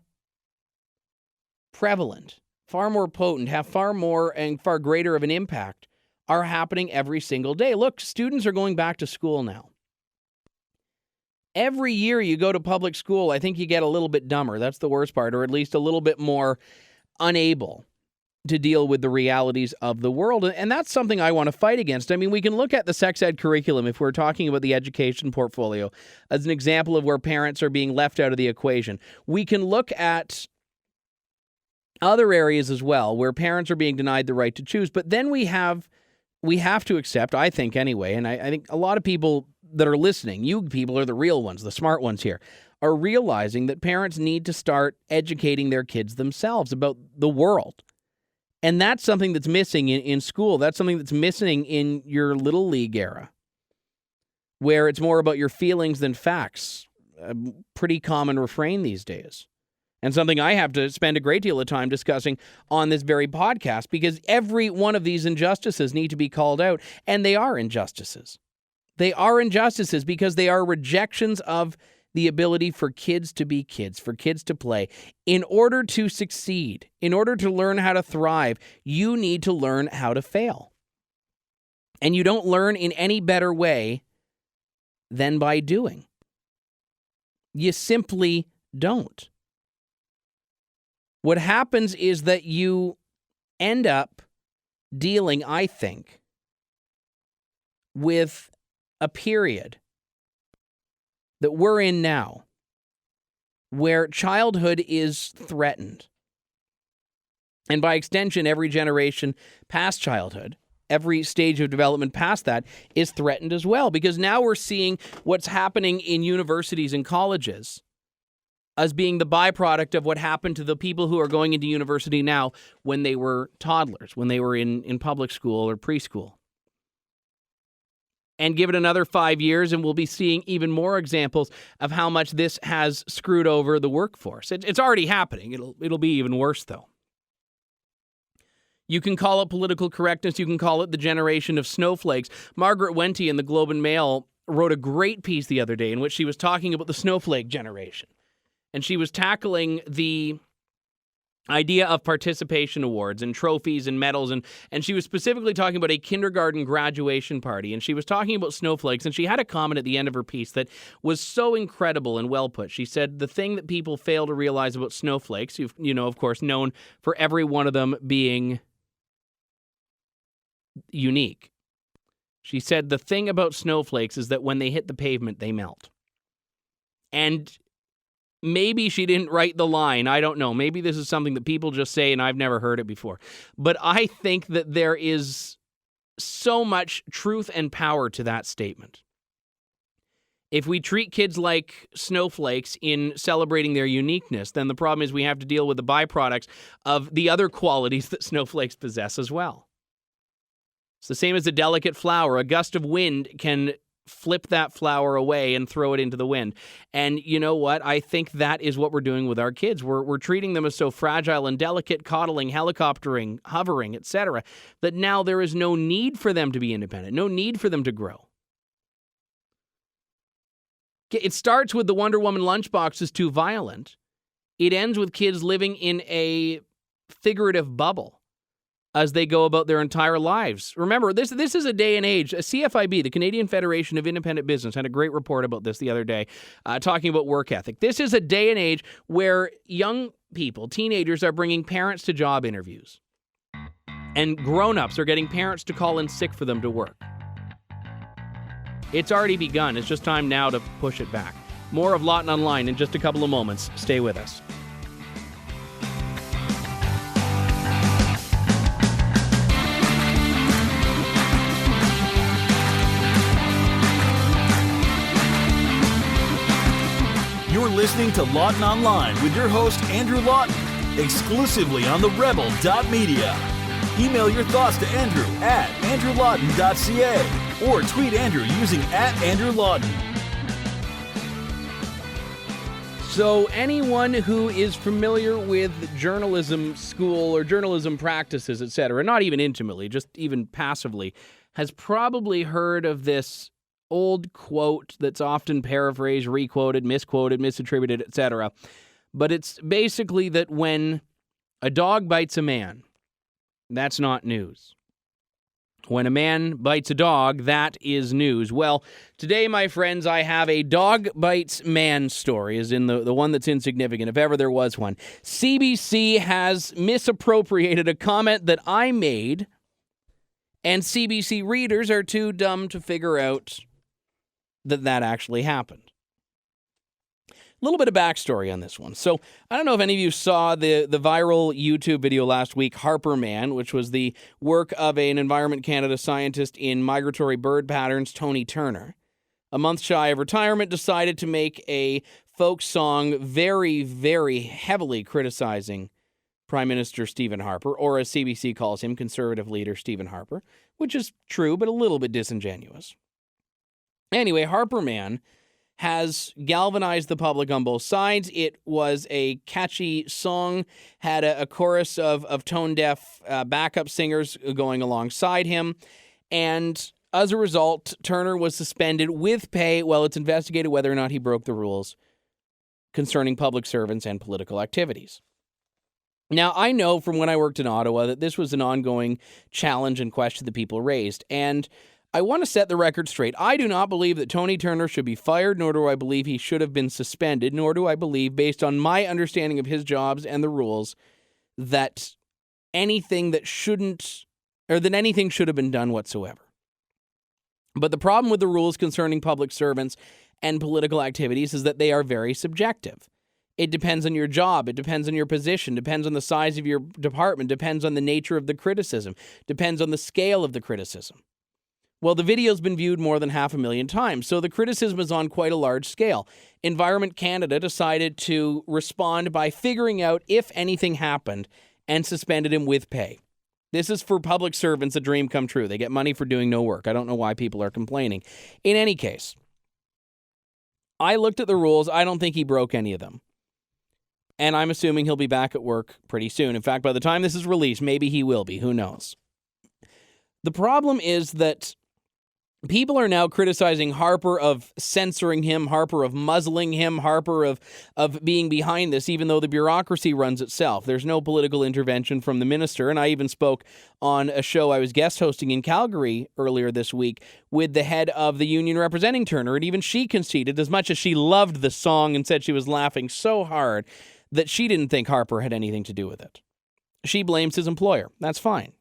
prevalent, far more potent, have far more and far greater of an impact, are happening every single day. Look, students are going back to school now. Every year you go to public school, I think you get a little bit dumber. That's the worst part, or at least a little bit more unable to deal with the realities of the world. And that's something I want to fight against. I mean, we can look at the sex ed curriculum, if we're talking about the education portfolio, as an example of where parents are being left out of the equation. We can look at other areas as well where parents are being denied the right to choose. But then we have to accept, I think anyway, and I think a lot of people that are listening, you people are the real ones, the smart ones here, are realizing that parents need to start educating their kids themselves about the world. And that's something that's missing in school. That's something that's missing in your little league era, where it's more about your feelings than facts. A pretty common refrain these days. And something I have to spend a great deal of time discussing on this very podcast, because every one of these injustices need to be called out. And they are injustices. They are injustices because they are rejections of the ability for kids to be kids, for kids to play. In order to succeed, in order to learn how to thrive, you need to learn how to fail. And you don't learn in any better way than by doing. You simply don't. What happens is that you end up dealing, I think, with a period that we're in now where childhood is threatened. And by extension, every generation past childhood, every stage of development past that is threatened as well, because now we're seeing what's happening in universities and colleges as being the byproduct of what happened to the people who are going into university now when they were toddlers, when they were in public school or preschool. And give it another 5 years, and we'll be seeing even more examples of how much this has screwed over the workforce. It's already happening. It'll be even worse, though. You can call it political correctness. You can call it the generation of snowflakes. Margaret Wente in the Globe and Mail wrote a great piece the other day in which she was talking about the snowflake generation. And she was tackling the idea of participation awards and trophies and medals. And she was specifically talking about a kindergarten graduation party. And she was talking about snowflakes. And she had a comment at the end of her piece that was so incredible and well put. She said, the thing that people fail to realize about snowflakes, of course, known for every one of them being unique. She said, the thing about snowflakes is that when they hit the pavement, they melt. And maybe she didn't write the line. I don't know. Maybe this is something that people just say and I've never heard it before. But I think that there is so much truth and power to that statement. If we treat kids like snowflakes in celebrating their uniqueness, then the problem is we have to deal with the byproducts of the other qualities that snowflakes possess as well. It's the same as a delicate flower. A gust of wind can flip that flower away and throw it into the wind. And you know what? I think that is what we're doing with our kids. We're treating them as so fragile and delicate, coddling, helicoptering, hovering, etc., that now there is no need for them to be independent, no need for them to grow. It starts with the Wonder Woman lunchbox is too violent. It ends with kids living in a figurative bubble as they go about their entire lives. Remember, this is a day and age. CFIB, the Canadian Federation of Independent Business, had a great report about this the other day, talking about work ethic. This is a day and age where young people, teenagers, are bringing parents to job interviews. And grown-ups are getting parents to call in sick for them to work. It's already begun. It's just time now to push it back. More of Lawton Online in just a couple of moments. Stay with us. You're listening to Lawton Online with your host, Andrew Lawton, exclusively on TheRebel.media. Email your thoughts to Andrew at andrewlawton.ca or tweet Andrew using @AndrewLawton. So anyone who is familiar with journalism school or journalism practices, etc., not even intimately, just even passively, has probably heard of this old quote that's often paraphrased, requoted, misquoted, misattributed, etc. But it's basically that when a dog bites a man, that's not news. When a man bites a dog, that is news. Well, today, my friends, I have a dog bites man story, as in the one that's insignificant, if ever there was one. CBC has misappropriated a comment that I made, and CBC readers are too dumb to figure out that actually happened. A little bit of backstory on this one. So I don't know if any of you saw the viral YouTube video last week, Harper Man, which was the work of an Environment Canada scientist in migratory bird patterns, Tony Turner. A month shy of retirement, decided to make a folk song very, very heavily criticizing Prime Minister Stephen Harper, or as CBC calls him, Conservative leader Stephen Harper, which is true, but a little bit disingenuous. Anyway, Harper Man has galvanized the public on both sides. It was a catchy song, had a chorus of tone-deaf backup singers going alongside him, and as a result, Turner was suspended with pay while it's investigated whether or not he broke the rules concerning public servants and political activities. Now, I know from when I worked in Ottawa that this was an ongoing challenge and question that people raised, and I want to set the record straight. I do not believe that Tony Turner should be fired, nor do I believe he should have been suspended, nor do I believe, based on my understanding of his jobs and the rules, that anything should have been done whatsoever. But the problem with the rules concerning public servants and political activities is that they are very subjective. It depends on your job, it depends on your position, depends on the size of your department, depends on the nature of the criticism, depends on the scale of the criticism. Well, the video's been viewed more than 500,000 times, so the criticism is on quite a large scale. Environment Canada decided to respond by figuring out if anything happened and suspended him with pay. This is for public servants a dream come true. They get money for doing no work. I don't know why people are complaining. In any case, I looked at the rules. I don't think he broke any of them. And I'm assuming he'll be back at work pretty soon. In fact, by the time this is released, maybe he will be. Who knows? The problem is that people are now criticizing Harper of censoring him, Harper of muzzling him, Harper of being behind this, even though the bureaucracy runs itself. There's no political intervention from the minister. And I even spoke on a show I was guest hosting in Calgary earlier this week with the head of the union representing Turner. And even she conceded, as much as she loved the song and said she was laughing so hard, that she didn't think Harper had anything to do with it. She blames his employer. That's fine.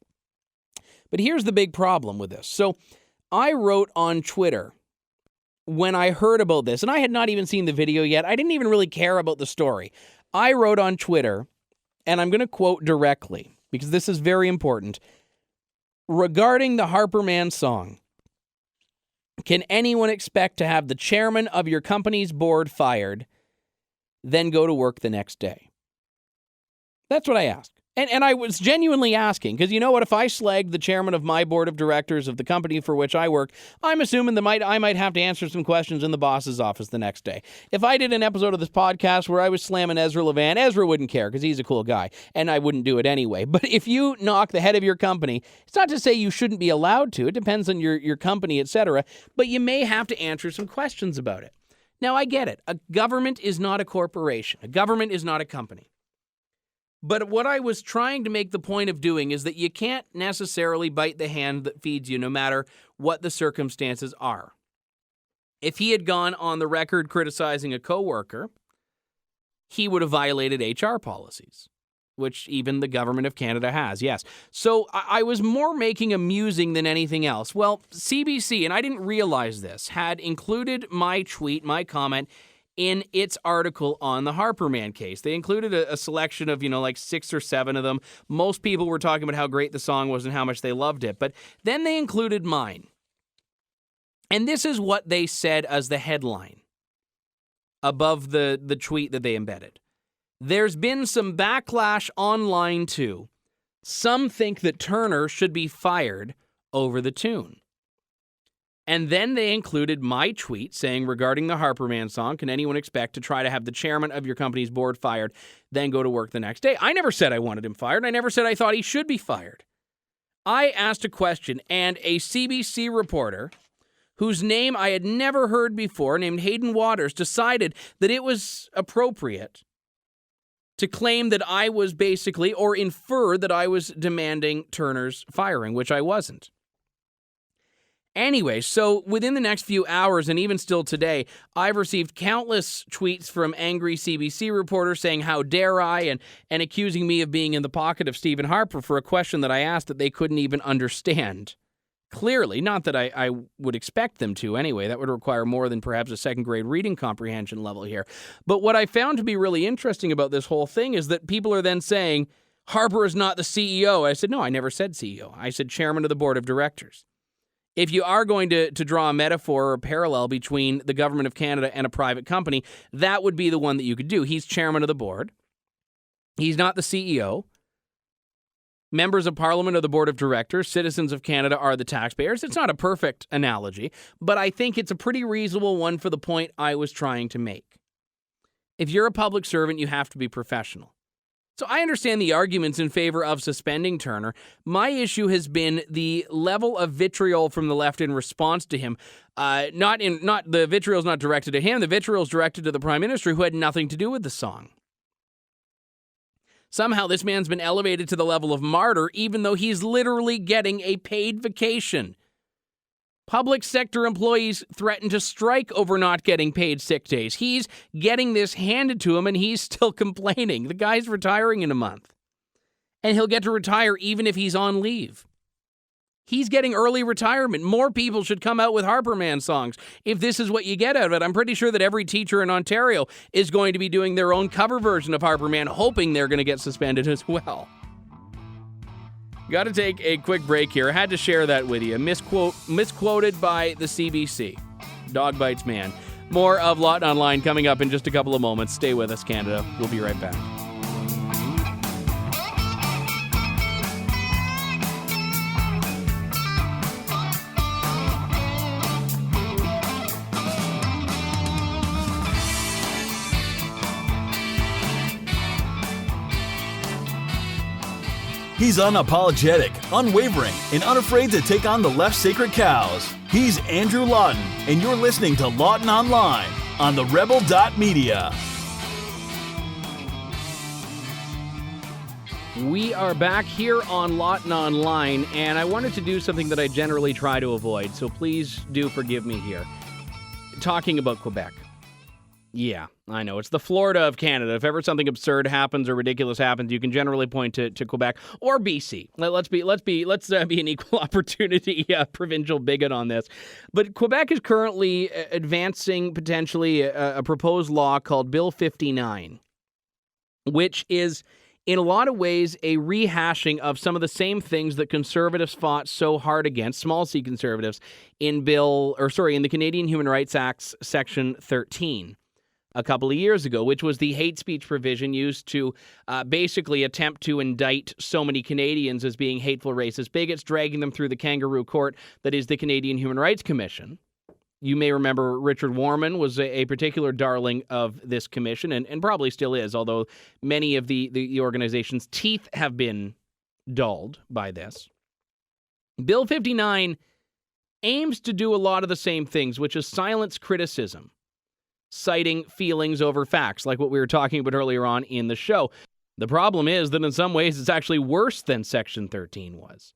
But here's the big problem with this. So I wrote on Twitter when I heard about this, and I had not even seen the video yet. I didn't even really care about the story. I wrote on Twitter, and I'm going to quote directly, because this is very important. Regarding the Harper Man song, can anyone expect to have the chairman of your company's board fired, then go to work the next day? That's what I asked. And I was genuinely asking, because you know what? If I slagged the chairman of my board of directors of the company for which I work, I'm assuming that I might have to answer some questions in the boss's office the next day. If I did an episode of this podcast where I was slamming Ezra Levant, Ezra wouldn't care because he's a cool guy, and I wouldn't do it anyway. But if you knock the head of your company, it's not to say you shouldn't be allowed to. It depends on your company, etc. But you may have to answer some questions about it. Now, I get it. A government is not a corporation. A government is not a company. But what I was trying to make the point of doing is that you can't necessarily bite the hand that feeds you, no matter what the circumstances are. If he had gone on the record criticizing a coworker, he would have violated HR policies, which even the government of Canada has, yes. So I was more making a musing than anything else. Well, CBC, and I didn't realize this, had included my tweet, my comment, in its article on the Harper Man case. They included a selection of, like 6 or 7 of them. Most people were talking about how great the song was and how much they loved it. But then they included mine. And this is what they said as the headline above the tweet that they embedded. There's been some backlash online too. Some think that Turner should be fired over the tune. And then they included my tweet saying, regarding the Harper Man song, can anyone expect to try to have the chairman of your company's board fired, then go to work the next day? I never said I wanted him fired. I never said I thought he should be fired. I asked a question, and a CBC reporter, whose name I had never heard before, named Hayden Waters, decided that it was appropriate to claim that I was basically, or infer that I was demanding Turner's firing, which I wasn't. Anyway, so within the next few hours, and even still today, I've received countless tweets from angry CBC reporters saying, how dare I, and accusing me of being in the pocket of Stephen Harper for a question that I asked that they couldn't even understand. Clearly, not that I would expect them to anyway. That would require more than perhaps a second grade reading comprehension level here. But what I found to be really interesting about this whole thing is that people are then saying, Harper is not the CEO. I said, no, I never said CEO. I said chairman of the board of directors. If you are going to draw a metaphor or a parallel between the government of Canada and a private company, that would be the one that you could do. He's chairman of the board. He's not the CEO. Members of Parliament are the board of directors. Citizens of Canada are the taxpayers. It's not a perfect analogy, but I think it's a pretty reasonable one for the point I was trying to make. If you're a public servant, you have to be professional. So I understand the arguments in favor of suspending Turner. My issue has been the level of vitriol from the left in response to him. The vitriol's not directed at him. The vitriol's directed to the Prime Minister, who had nothing to do with the song. Somehow this man's been elevated to the level of martyr, even though he's literally getting a paid vacation. Public sector employees threaten to strike over not getting paid sick days. He's getting this handed to him, and he's still complaining. The guy's retiring in a month. And he'll get to retire even if he's on leave. He's getting early retirement. More people should come out with Harper Man songs if this is what you get out of it. I'm pretty sure that every teacher in Ontario is going to be doing their own cover version of Harper Man, hoping they're going to get suspended as well. Got to take a quick break here. I had to share that with you. Misquoted by the CBC. Dog bites man. More of Lawton Online coming up in just a couple of moments. Stay with us, Canada. We'll be right back. He's unapologetic, unwavering, and unafraid to take on the left's sacred cows. He's Andrew Lawton, and you're listening to Lawton Online on TheRebel.media. We are back here on Lawton Online, and I wanted to do something that I generally try to avoid, so please do forgive me here. Talking about Quebec. Yeah, I know. It's the Florida of Canada. If ever something absurd happens or ridiculous happens, you can generally point to Quebec or BC. Let's be an equal opportunity provincial bigot on this. But Quebec is currently advancing potentially a proposed law called Bill 59, which is in a lot of ways a rehashing of some of the same things that conservatives fought so hard against, small c conservatives, in the Canadian Human Rights Act's Section 13. A couple of years ago, which was the hate speech provision used to basically attempt to indict so many Canadians as being hateful, racist bigots, dragging them through the kangaroo court that is the Canadian Human Rights Commission. You may remember Richard Warman was a particular darling of this commission, and probably still is, although many of the organization's teeth have been dulled by this. Bill 59 aims to do a lot of the same things, which is silence criticism, citing feelings over facts, like what we were talking about earlier on in the show. The problem is that in some ways it's actually worse than Section 13 was,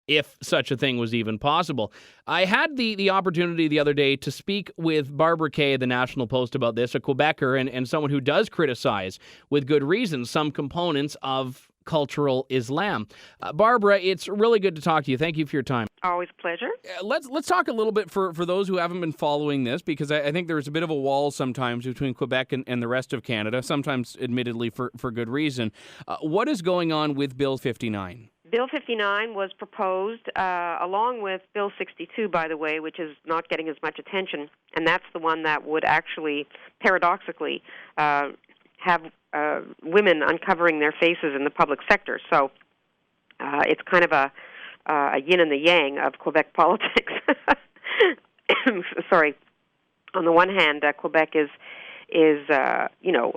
if such a thing was even possible. I had the opportunity the other day to speak with Barbara Kay of the National Post about this, a Quebecer and someone who does criticize, with good reason, some components of cultural Islam. Barbara, it's really good to talk to you. Thank you for your time. Always a pleasure. Let's talk a little bit for those who haven't been following this, because I think there's a bit of a wall sometimes between Quebec and the rest of Canada, sometimes admittedly for good reason. What is going on with Bill 59? Bill 59 was proposed along with Bill 62, by the way, which is not getting as much attention, and that's the one that would actually, paradoxically, have women uncovering their faces in the public sector. So it's kind of a yin and the yang of Quebec politics. Sorry. On the one hand, Quebec is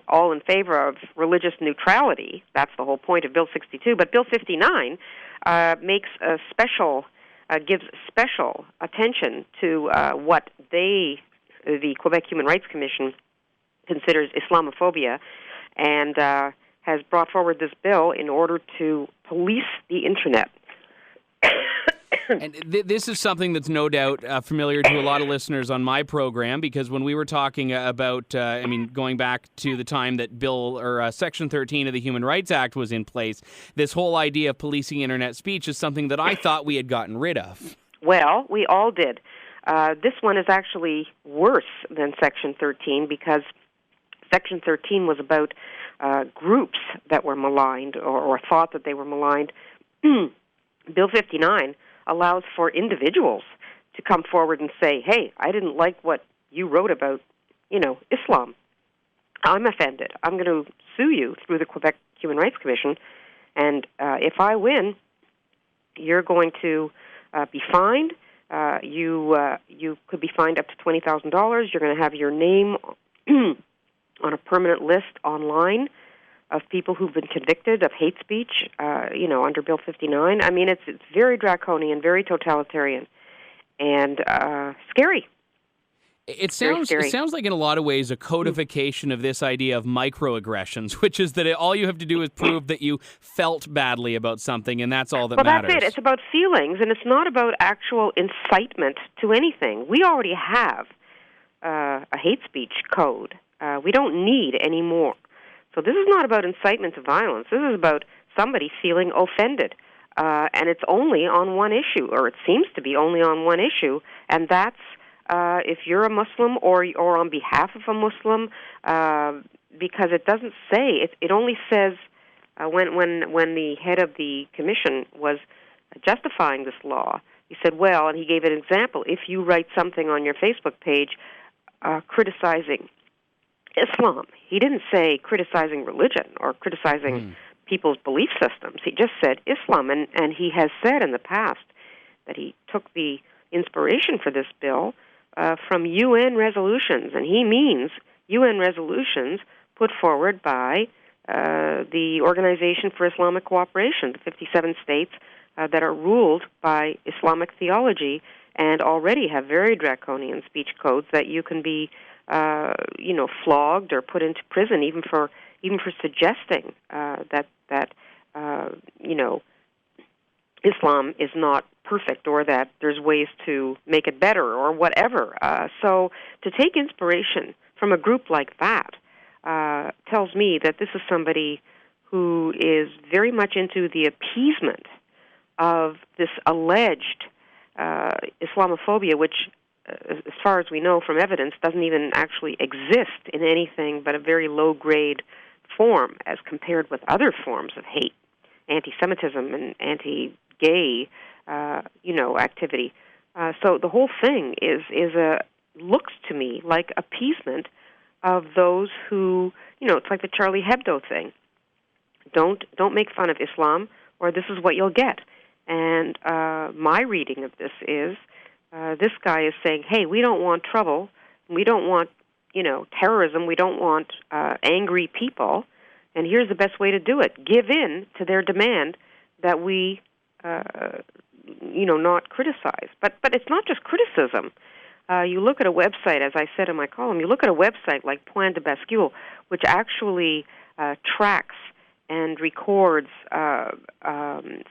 all in favor of religious neutrality. That's the whole point of Bill 62. But Bill 59 gives special attention to what the Quebec Human Rights Commission considers Islamophobia, and has brought forward this bill in order to police the Internet. And this is something that's no doubt familiar to a lot of listeners on my program, because when we were talking about, going back to the time that Section 13 of the Human Rights Act was in place, this whole idea of policing Internet speech is something that I thought we had gotten rid of. Well, we all did. This one is actually worse than Section 13, because Section 13 was about groups that were maligned or thought that they were maligned. Bill 59 allows for individuals to come forward and say, hey, I didn't like what you wrote about, Islam. I'm offended. I'm going to sue you through the Quebec Human Rights Commission, and if I win, you're going to be fined. You could be fined up to $20,000. You're going to have your name on a permanent list online of people who've been convicted of hate speech, under Bill 59. I mean, it's very draconian, very totalitarian, and scary. It sounds like in a lot of ways a codification of this idea of microaggressions, which is that all you have to do is prove that you felt badly about something, and that's all that matters. Well, that's it. It's about feelings, and it's not about actual incitement to anything. We already have a hate speech code. We don't need any more. So this is not about incitement to violence. This is about somebody feeling offended. And it's only on one issue, or it seems to be only on one issue, and that's if you're a Muslim or on behalf of a Muslim, because it doesn't say, it only says When the head of the commission was justifying this law, he said, well, and he gave an example, if you write something on your Facebook page criticizing Islam, he didn't say criticizing religion or criticizing people's belief systems. He just said Islam, and he has said in the past that he took the inspiration for this bill from UN resolutions, and he means UN resolutions put forward by the Organization for Islamic Cooperation, the 57 states that are ruled by Islamic theology and already have very draconian speech codes that you can be, flogged or put into prison even for suggesting that Islam is not perfect or that there's ways to make it better or whatever. So to take inspiration from a group like that tells me that this is somebody who is very much into the appeasement of this alleged Islamophobia, which, as far as we know from evidence, doesn't even actually exist in anything but a very low-grade form as compared with other forms of hate, anti-Semitism and anti-gay, activity. So the whole thing looks to me like appeasement of those who, it's like the Charlie Hebdo thing. Don't make fun of Islam, or this is what you'll get. And my reading of this is this guy is saying, hey, we don't want trouble, we don't want, terrorism, we don't want angry people, and here's the best way to do it. Give in to their demand that we, not criticize. But it's not just criticism. You look at a website, as I said in my column, you look at a website like Point de Bascule, which actually tracks and records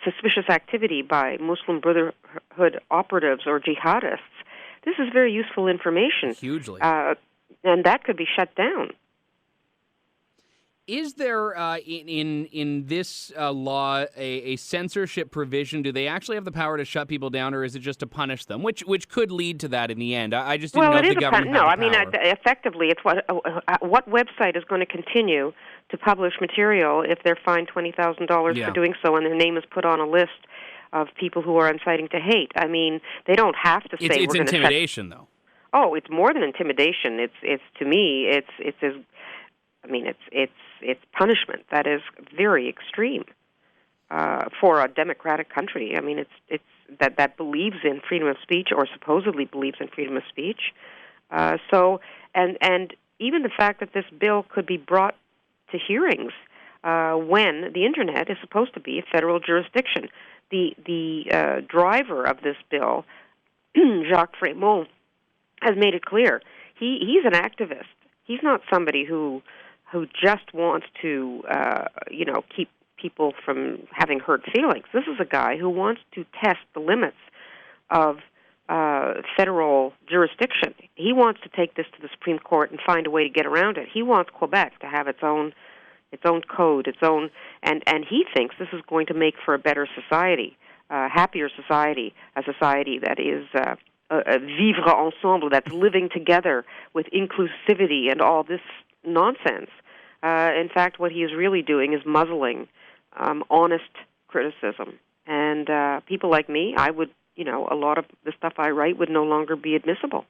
suspicious activity by Muslim Brotherhood operatives or jihadists. This is very useful information. Hugely. And that could be shut down. Is there in this law a censorship provision? Do they actually have the power to shut people down, or is it just to punish them? Which could lead to that in the end. I just didn't know if the government had the power. Effectively, it's what website is going to continue to publish material if they're fined $20,000 for doing so, and their name is put on a list of people who are inciting to hate. I mean, they don't have to say it's we're going to intimidation, though. Oh, it's more than intimidation. It's to me, it's punishment that is very extreme for a democratic country. I mean, it's that believes in freedom of speech or supposedly believes in freedom of speech. And even the fact that this bill could be brought to hearings when the internet is supposed to be a federal jurisdiction. The driver of this bill, Jacques Frémont, has made it clear he's an activist. He's not somebody who just wants to keep people from having hurt feelings. This is a guy who wants to test the limits of federal jurisdiction. He wants to take this to the Supreme Court and find a way to get around it. He wants Quebec to have its own code, and he thinks this is going to make for a better society, a happier society, a society that is vivre ensemble, that's living together with inclusivity and all this nonsense. In fact, what he is really doing is muzzling honest criticism. And people like me, a lot of the stuff I write would no longer be admissible.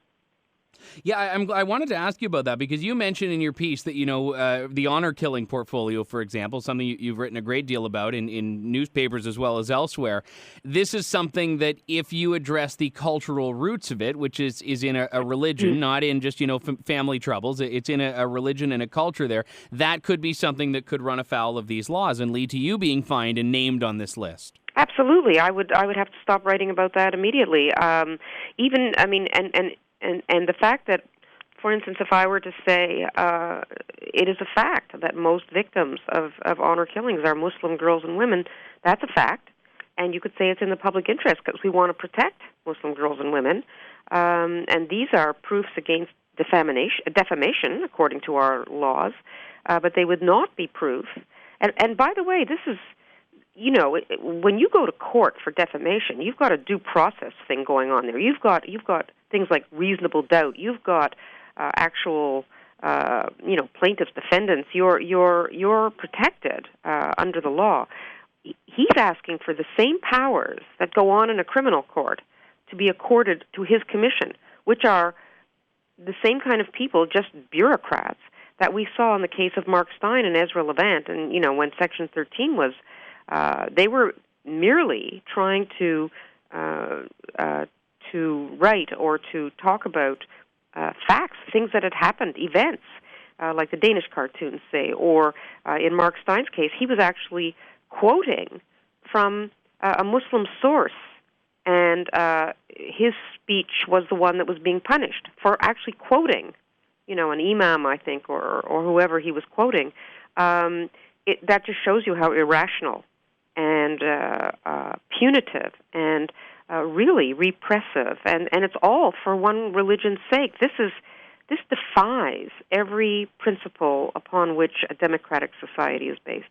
Yeah, I wanted to ask you about that because you mentioned in your piece that, the honor killing portfolio, for example, something you've written a great deal about in newspapers as well as elsewhere. This is something that if you address the cultural roots of it, which is in a religion, not in just, family troubles, it's in a religion and a culture there, that could be something that could run afoul of these laws and lead to you being fined and named on this list. Absolutely. I would have to stop writing about that immediately. And the fact that, for instance, if I were to say it is a fact that most victims of honor killings are Muslim girls and women, that's a fact. And you could say it's in the public interest because we want to protect Muslim girls and women. And these are proofs against defamation, according to our laws, but they would not be proof. And by the way, this is, when you go to court for defamation, you've got a due process thing going on there. You've got things like reasonable doubt. You've got actual plaintiffs, defendants, you're protected under the law. He's asking for the same powers that go on in a criminal court to be accorded to his commission, which are the same kind of people, just bureaucrats, that we saw in the case of Mark Steyn and Ezra Levant. And, when Section 13 was, they were merely trying to write or to talk about facts, things that had happened, events, like the Danish cartoons say, or in Mark Steyn's case, he was actually quoting from a Muslim source, and his speech was the one that was being punished for actually quoting, an imam, I think, or whoever he was quoting. That just shows you how irrational and punitive and really repressive, and it's all for one religion's sake. This defies every principle upon which a democratic society is based.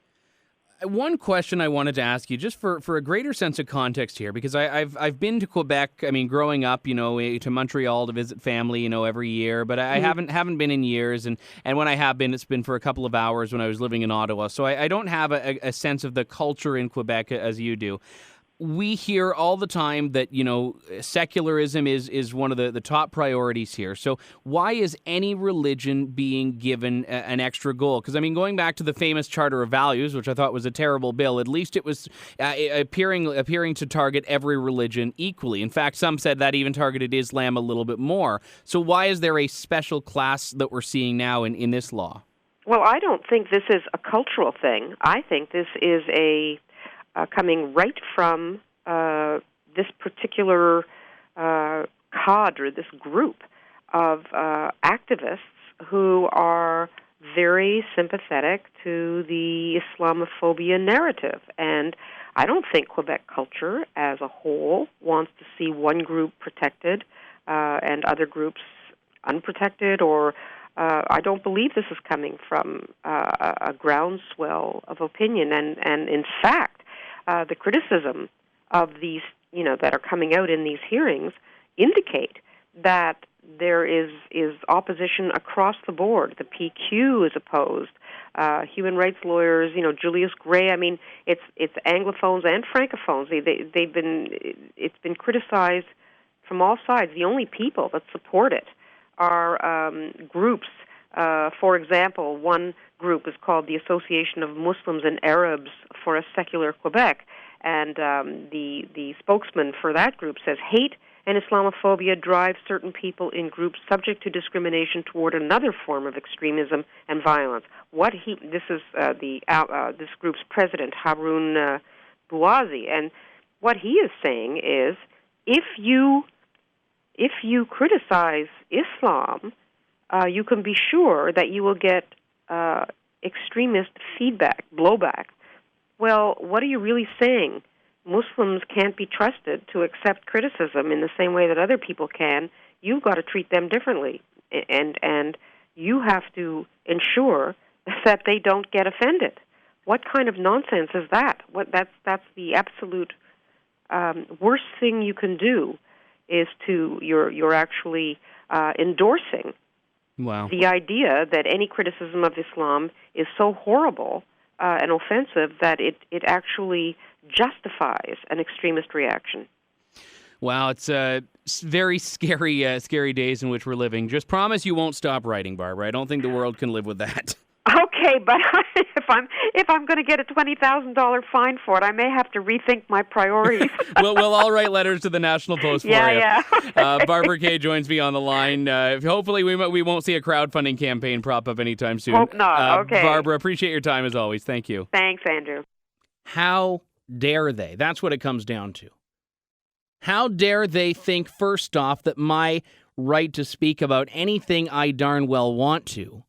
One question I wanted to ask you, just for a greater sense of context here, because I've been to Quebec. I mean, growing up, to Montreal to visit family, every year. But I haven't been in years, and when I have been, it's been for a couple of hours when I was living in Ottawa. So I don't have a sense of the culture in Quebec as you do. We hear all the time that, secularism is one of the top priorities here. So why is any religion being given an extra goal? Because, going back to the famous Charter of Values, which I thought was a terrible bill, at least it was appearing to target every religion equally. In fact, some said that even targeted Islam a little bit more. So why is there a special class that we're seeing now in this law? Well, I don't think this is a cultural thing. I think this is coming right from this particular cadre, this group of activists who are very sympathetic to the Islamophobia narrative. And I don't think Quebec culture as a whole wants to see one group protected and other groups unprotected, or I don't believe this is coming from a groundswell of opinion. And in fact, the criticism of these, that are coming out in these hearings indicate that there is opposition across the board. The PQ is opposed. Human rights lawyers, Julius Gray. It's Anglophones and Francophones. It's been criticized from all sides. The only people that support it are groups. For example, one group is called the Association of Muslims and Arabs for a Secular Quebec, and the spokesman for that group says, hate and Islamophobia drive certain people in groups subject to discrimination toward another form of extremism and violence. This is this group's president, Haroun Bouazi, and what he is saying is, if you criticize Islam, you can be sure that you will get extremist feedback, blowback. Well, what are you really saying? Muslims can't be trusted to accept criticism in the same way that other people can. You've got to treat them differently, and you have to ensure that they don't get offended. What kind of nonsense is that? That's the absolute worst thing you can do. You're actually endorsing the idea that any criticism of Islam is so horrible and offensive that it actually justifies an extremist reaction. Wow, it's very scary days in which we're living. Just promise you won't stop writing, Barbara. I don't think the world can live with that. Okay, but if I'm going to get a $20,000 fine for it, I may have to rethink my priorities. We'll all write letters to the National Post for you. Yeah. Barbara Kay joins me on the line. Hopefully we won't see a crowdfunding campaign prop up anytime soon. Hope not. Okay. Barbara, appreciate your time as always. Thank you. Thanks, Andrew. How dare they? That's what it comes down to. How dare they think, first off, that my right to speak about anything I darn well want to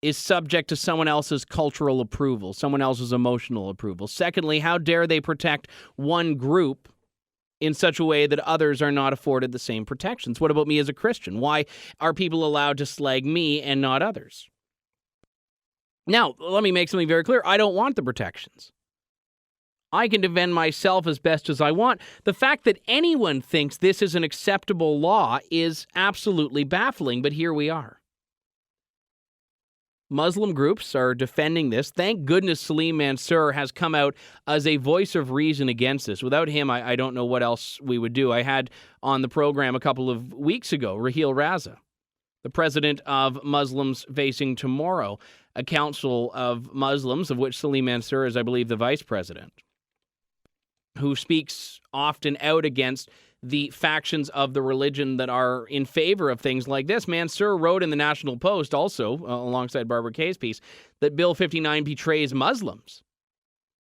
is subject to someone else's cultural approval, someone else's emotional approval. Secondly, how dare they protect one group in such a way that others are not afforded the same protections? What about me as a Christian? Why are people allowed to slag me and not others? Now, let me make something very clear. I don't want the protections. I can defend myself as best as I want. The fact that anyone thinks this is an acceptable law is absolutely baffling, but here we are. Muslim groups are defending this. Thank goodness Salim Mansour has come out as a voice of reason against this. Without him, I don't know what else we would do. I had on the program a couple of weeks ago, Raheel Raza, the president of Muslims Facing Tomorrow, a council of Muslims, of which Salim Mansour is, I believe, the vice president, who speaks often out against the factions of the religion that are in favor of things like this. Mansour wrote in the National Post also, alongside Barbara Kay's piece, that Bill 59 betrays Muslims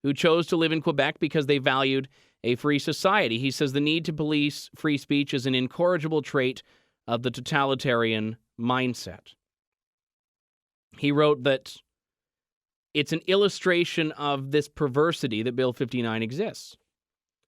who chose to live in Quebec because they valued a free society. He says the need to police free speech is an incorrigible trait of the totalitarian mindset. He wrote that it's an illustration of this perversity that Bill 59 exists.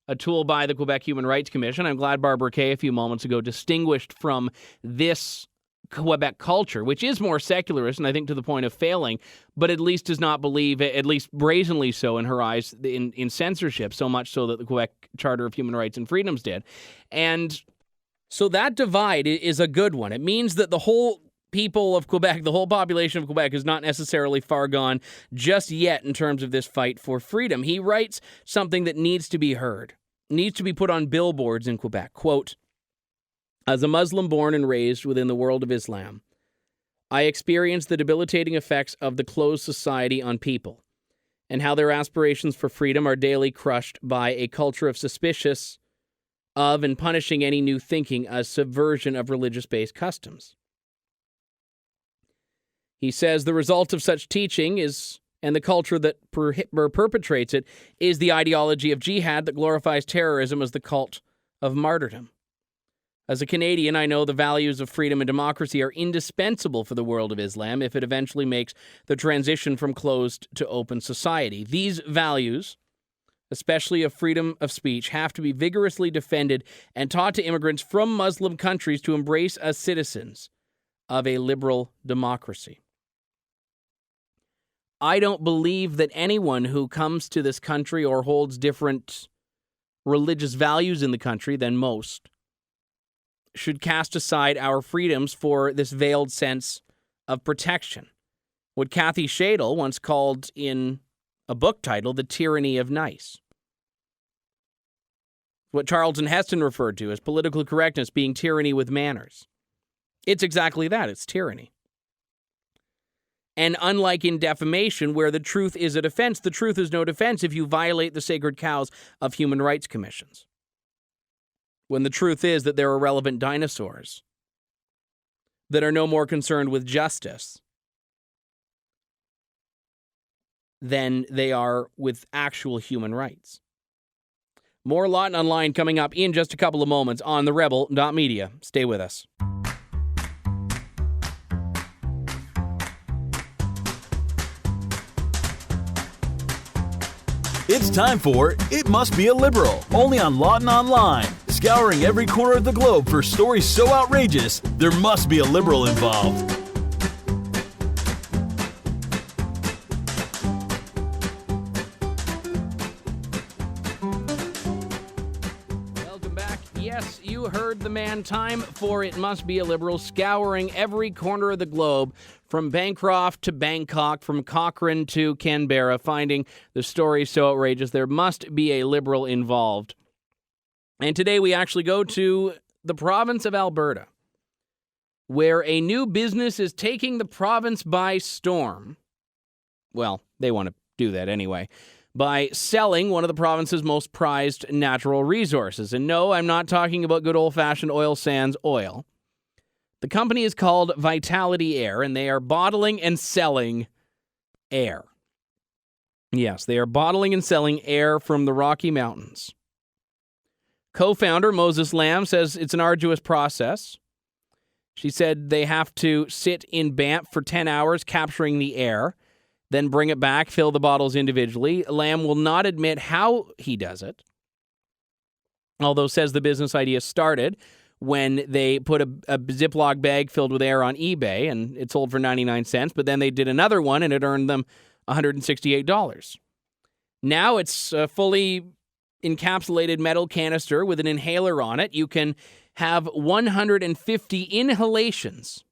A tool by the Quebec Human Rights Commission. I'm glad Barbara Kay a few moments ago distinguished from this Quebec culture, which is more secularist and I think to the point of failing, but at least does not believe, at least brazenly so in her eyes, in censorship, so much so that the Quebec Charter of Human Rights and Freedoms did. And so that divide is a good one. It means that the whole people of Quebec, the whole population of Quebec is not necessarily far gone just yet in terms of this fight for freedom. He writes something that needs to be heard, needs to be put on billboards in Quebec. Quote, "As a Muslim born and raised within the world of Islam, I experience the debilitating effects of the closed society on people and how their aspirations for freedom are daily crushed by a culture of suspicious of and punishing any new thinking as subversion of religious-based customs." He says the result of such teaching is, and the culture that perpetrates it, is the ideology of jihad that glorifies terrorism as the cult of martyrdom. As a Canadian, I know the values of freedom and democracy are indispensable for the world of Islam if it eventually makes the transition from closed to open society. These values, especially of freedom of speech, have to be vigorously defended and taught to immigrants from Muslim countries to embrace as citizens of a liberal democracy. I don't believe that anyone who comes to this country or holds different religious values in the country than most should cast aside our freedoms for this veiled sense of protection. What Kathy Shadle once called in a book title, The Tyranny of Nice. What Charlton Heston referred to as political correctness being tyranny with manners. It's exactly that. It's tyranny. And unlike in defamation, where the truth is a defense, the truth is no defense if you violate the sacred cows of human rights commissions. When the truth is that they're irrelevant dinosaurs that are no more concerned with justice than they are with actual human rights. More Lawton Online coming up in just a couple of moments on TheRebel.media. Stay with us. It's time for It Must Be a Liberal, only on Lawton Online. Scouring every corner of the globe for stories so outrageous, there must be a liberal involved. Welcome back. Yes, you heard the man. Time for It Must Be a Liberal, scouring every corner of the globe, from Bancroft to Bangkok, from Cochrane to Canberra, finding the stories so outrageous there must be a liberal involved. And today we actually go to the province of Alberta, where a new business is taking the province by storm. Well, they want to do that anyway, by selling one of the province's most prized natural resources. And no, I'm not talking about good old-fashioned oil sands oil. The company is called Vitality Air, and they are bottling and selling air. Yes, they are bottling and selling air from the Rocky Mountains. Co-founder Moses Lamb says it's an arduous process. She said they have to sit in Banff for 10 hours capturing the air, then bring it back, fill the bottles individually. Lamb will not admit how he does it, although says the business idea started when they put a Ziploc bag filled with air on eBay, and it sold for 99 cents, but then they did another one, and it earned them $168. Now it's a fully encapsulated metal canister with an inhaler on it. You can have 150 inhalations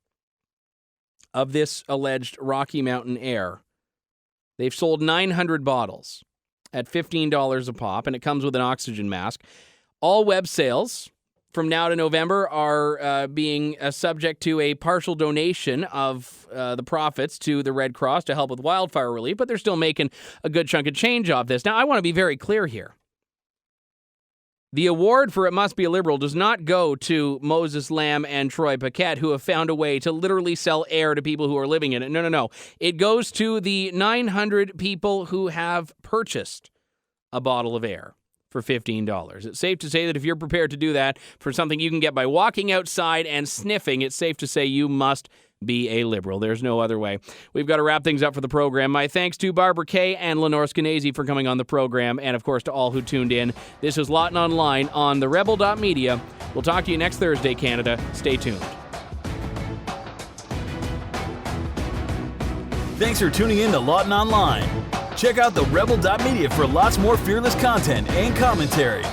of this alleged Rocky Mountain Air. They've sold 900 bottles at $15 a pop, and it comes with an oxygen mask. All web sales from now to November are being subject to a partial donation of the profits to the Red Cross to help with wildfire relief, but they're still making a good chunk of change off this. Now, I want to be very clear here. The award for It Must Be a Liberal does not go to Moses Lamb and Troy Paquette, who have found a way to literally sell air to people who are living in it. No. It goes to the 900 people who have purchased a bottle of air for $15. It's safe to say that if you're prepared to do that for something you can get by walking outside and sniffing, it's safe to say you must be a liberal. There's no other way. We've got to wrap things up for the program. My thanks to Barbara Kay and Lenore Skenzy for coming on the program, and of course to all who tuned in. This is Lawton Online on TheRebel.media. We'll talk to you next Thursday, Canada. Stay tuned. Thanks for tuning in to Lawton Online. Check out TheRebel.media for lots more fearless content and commentary.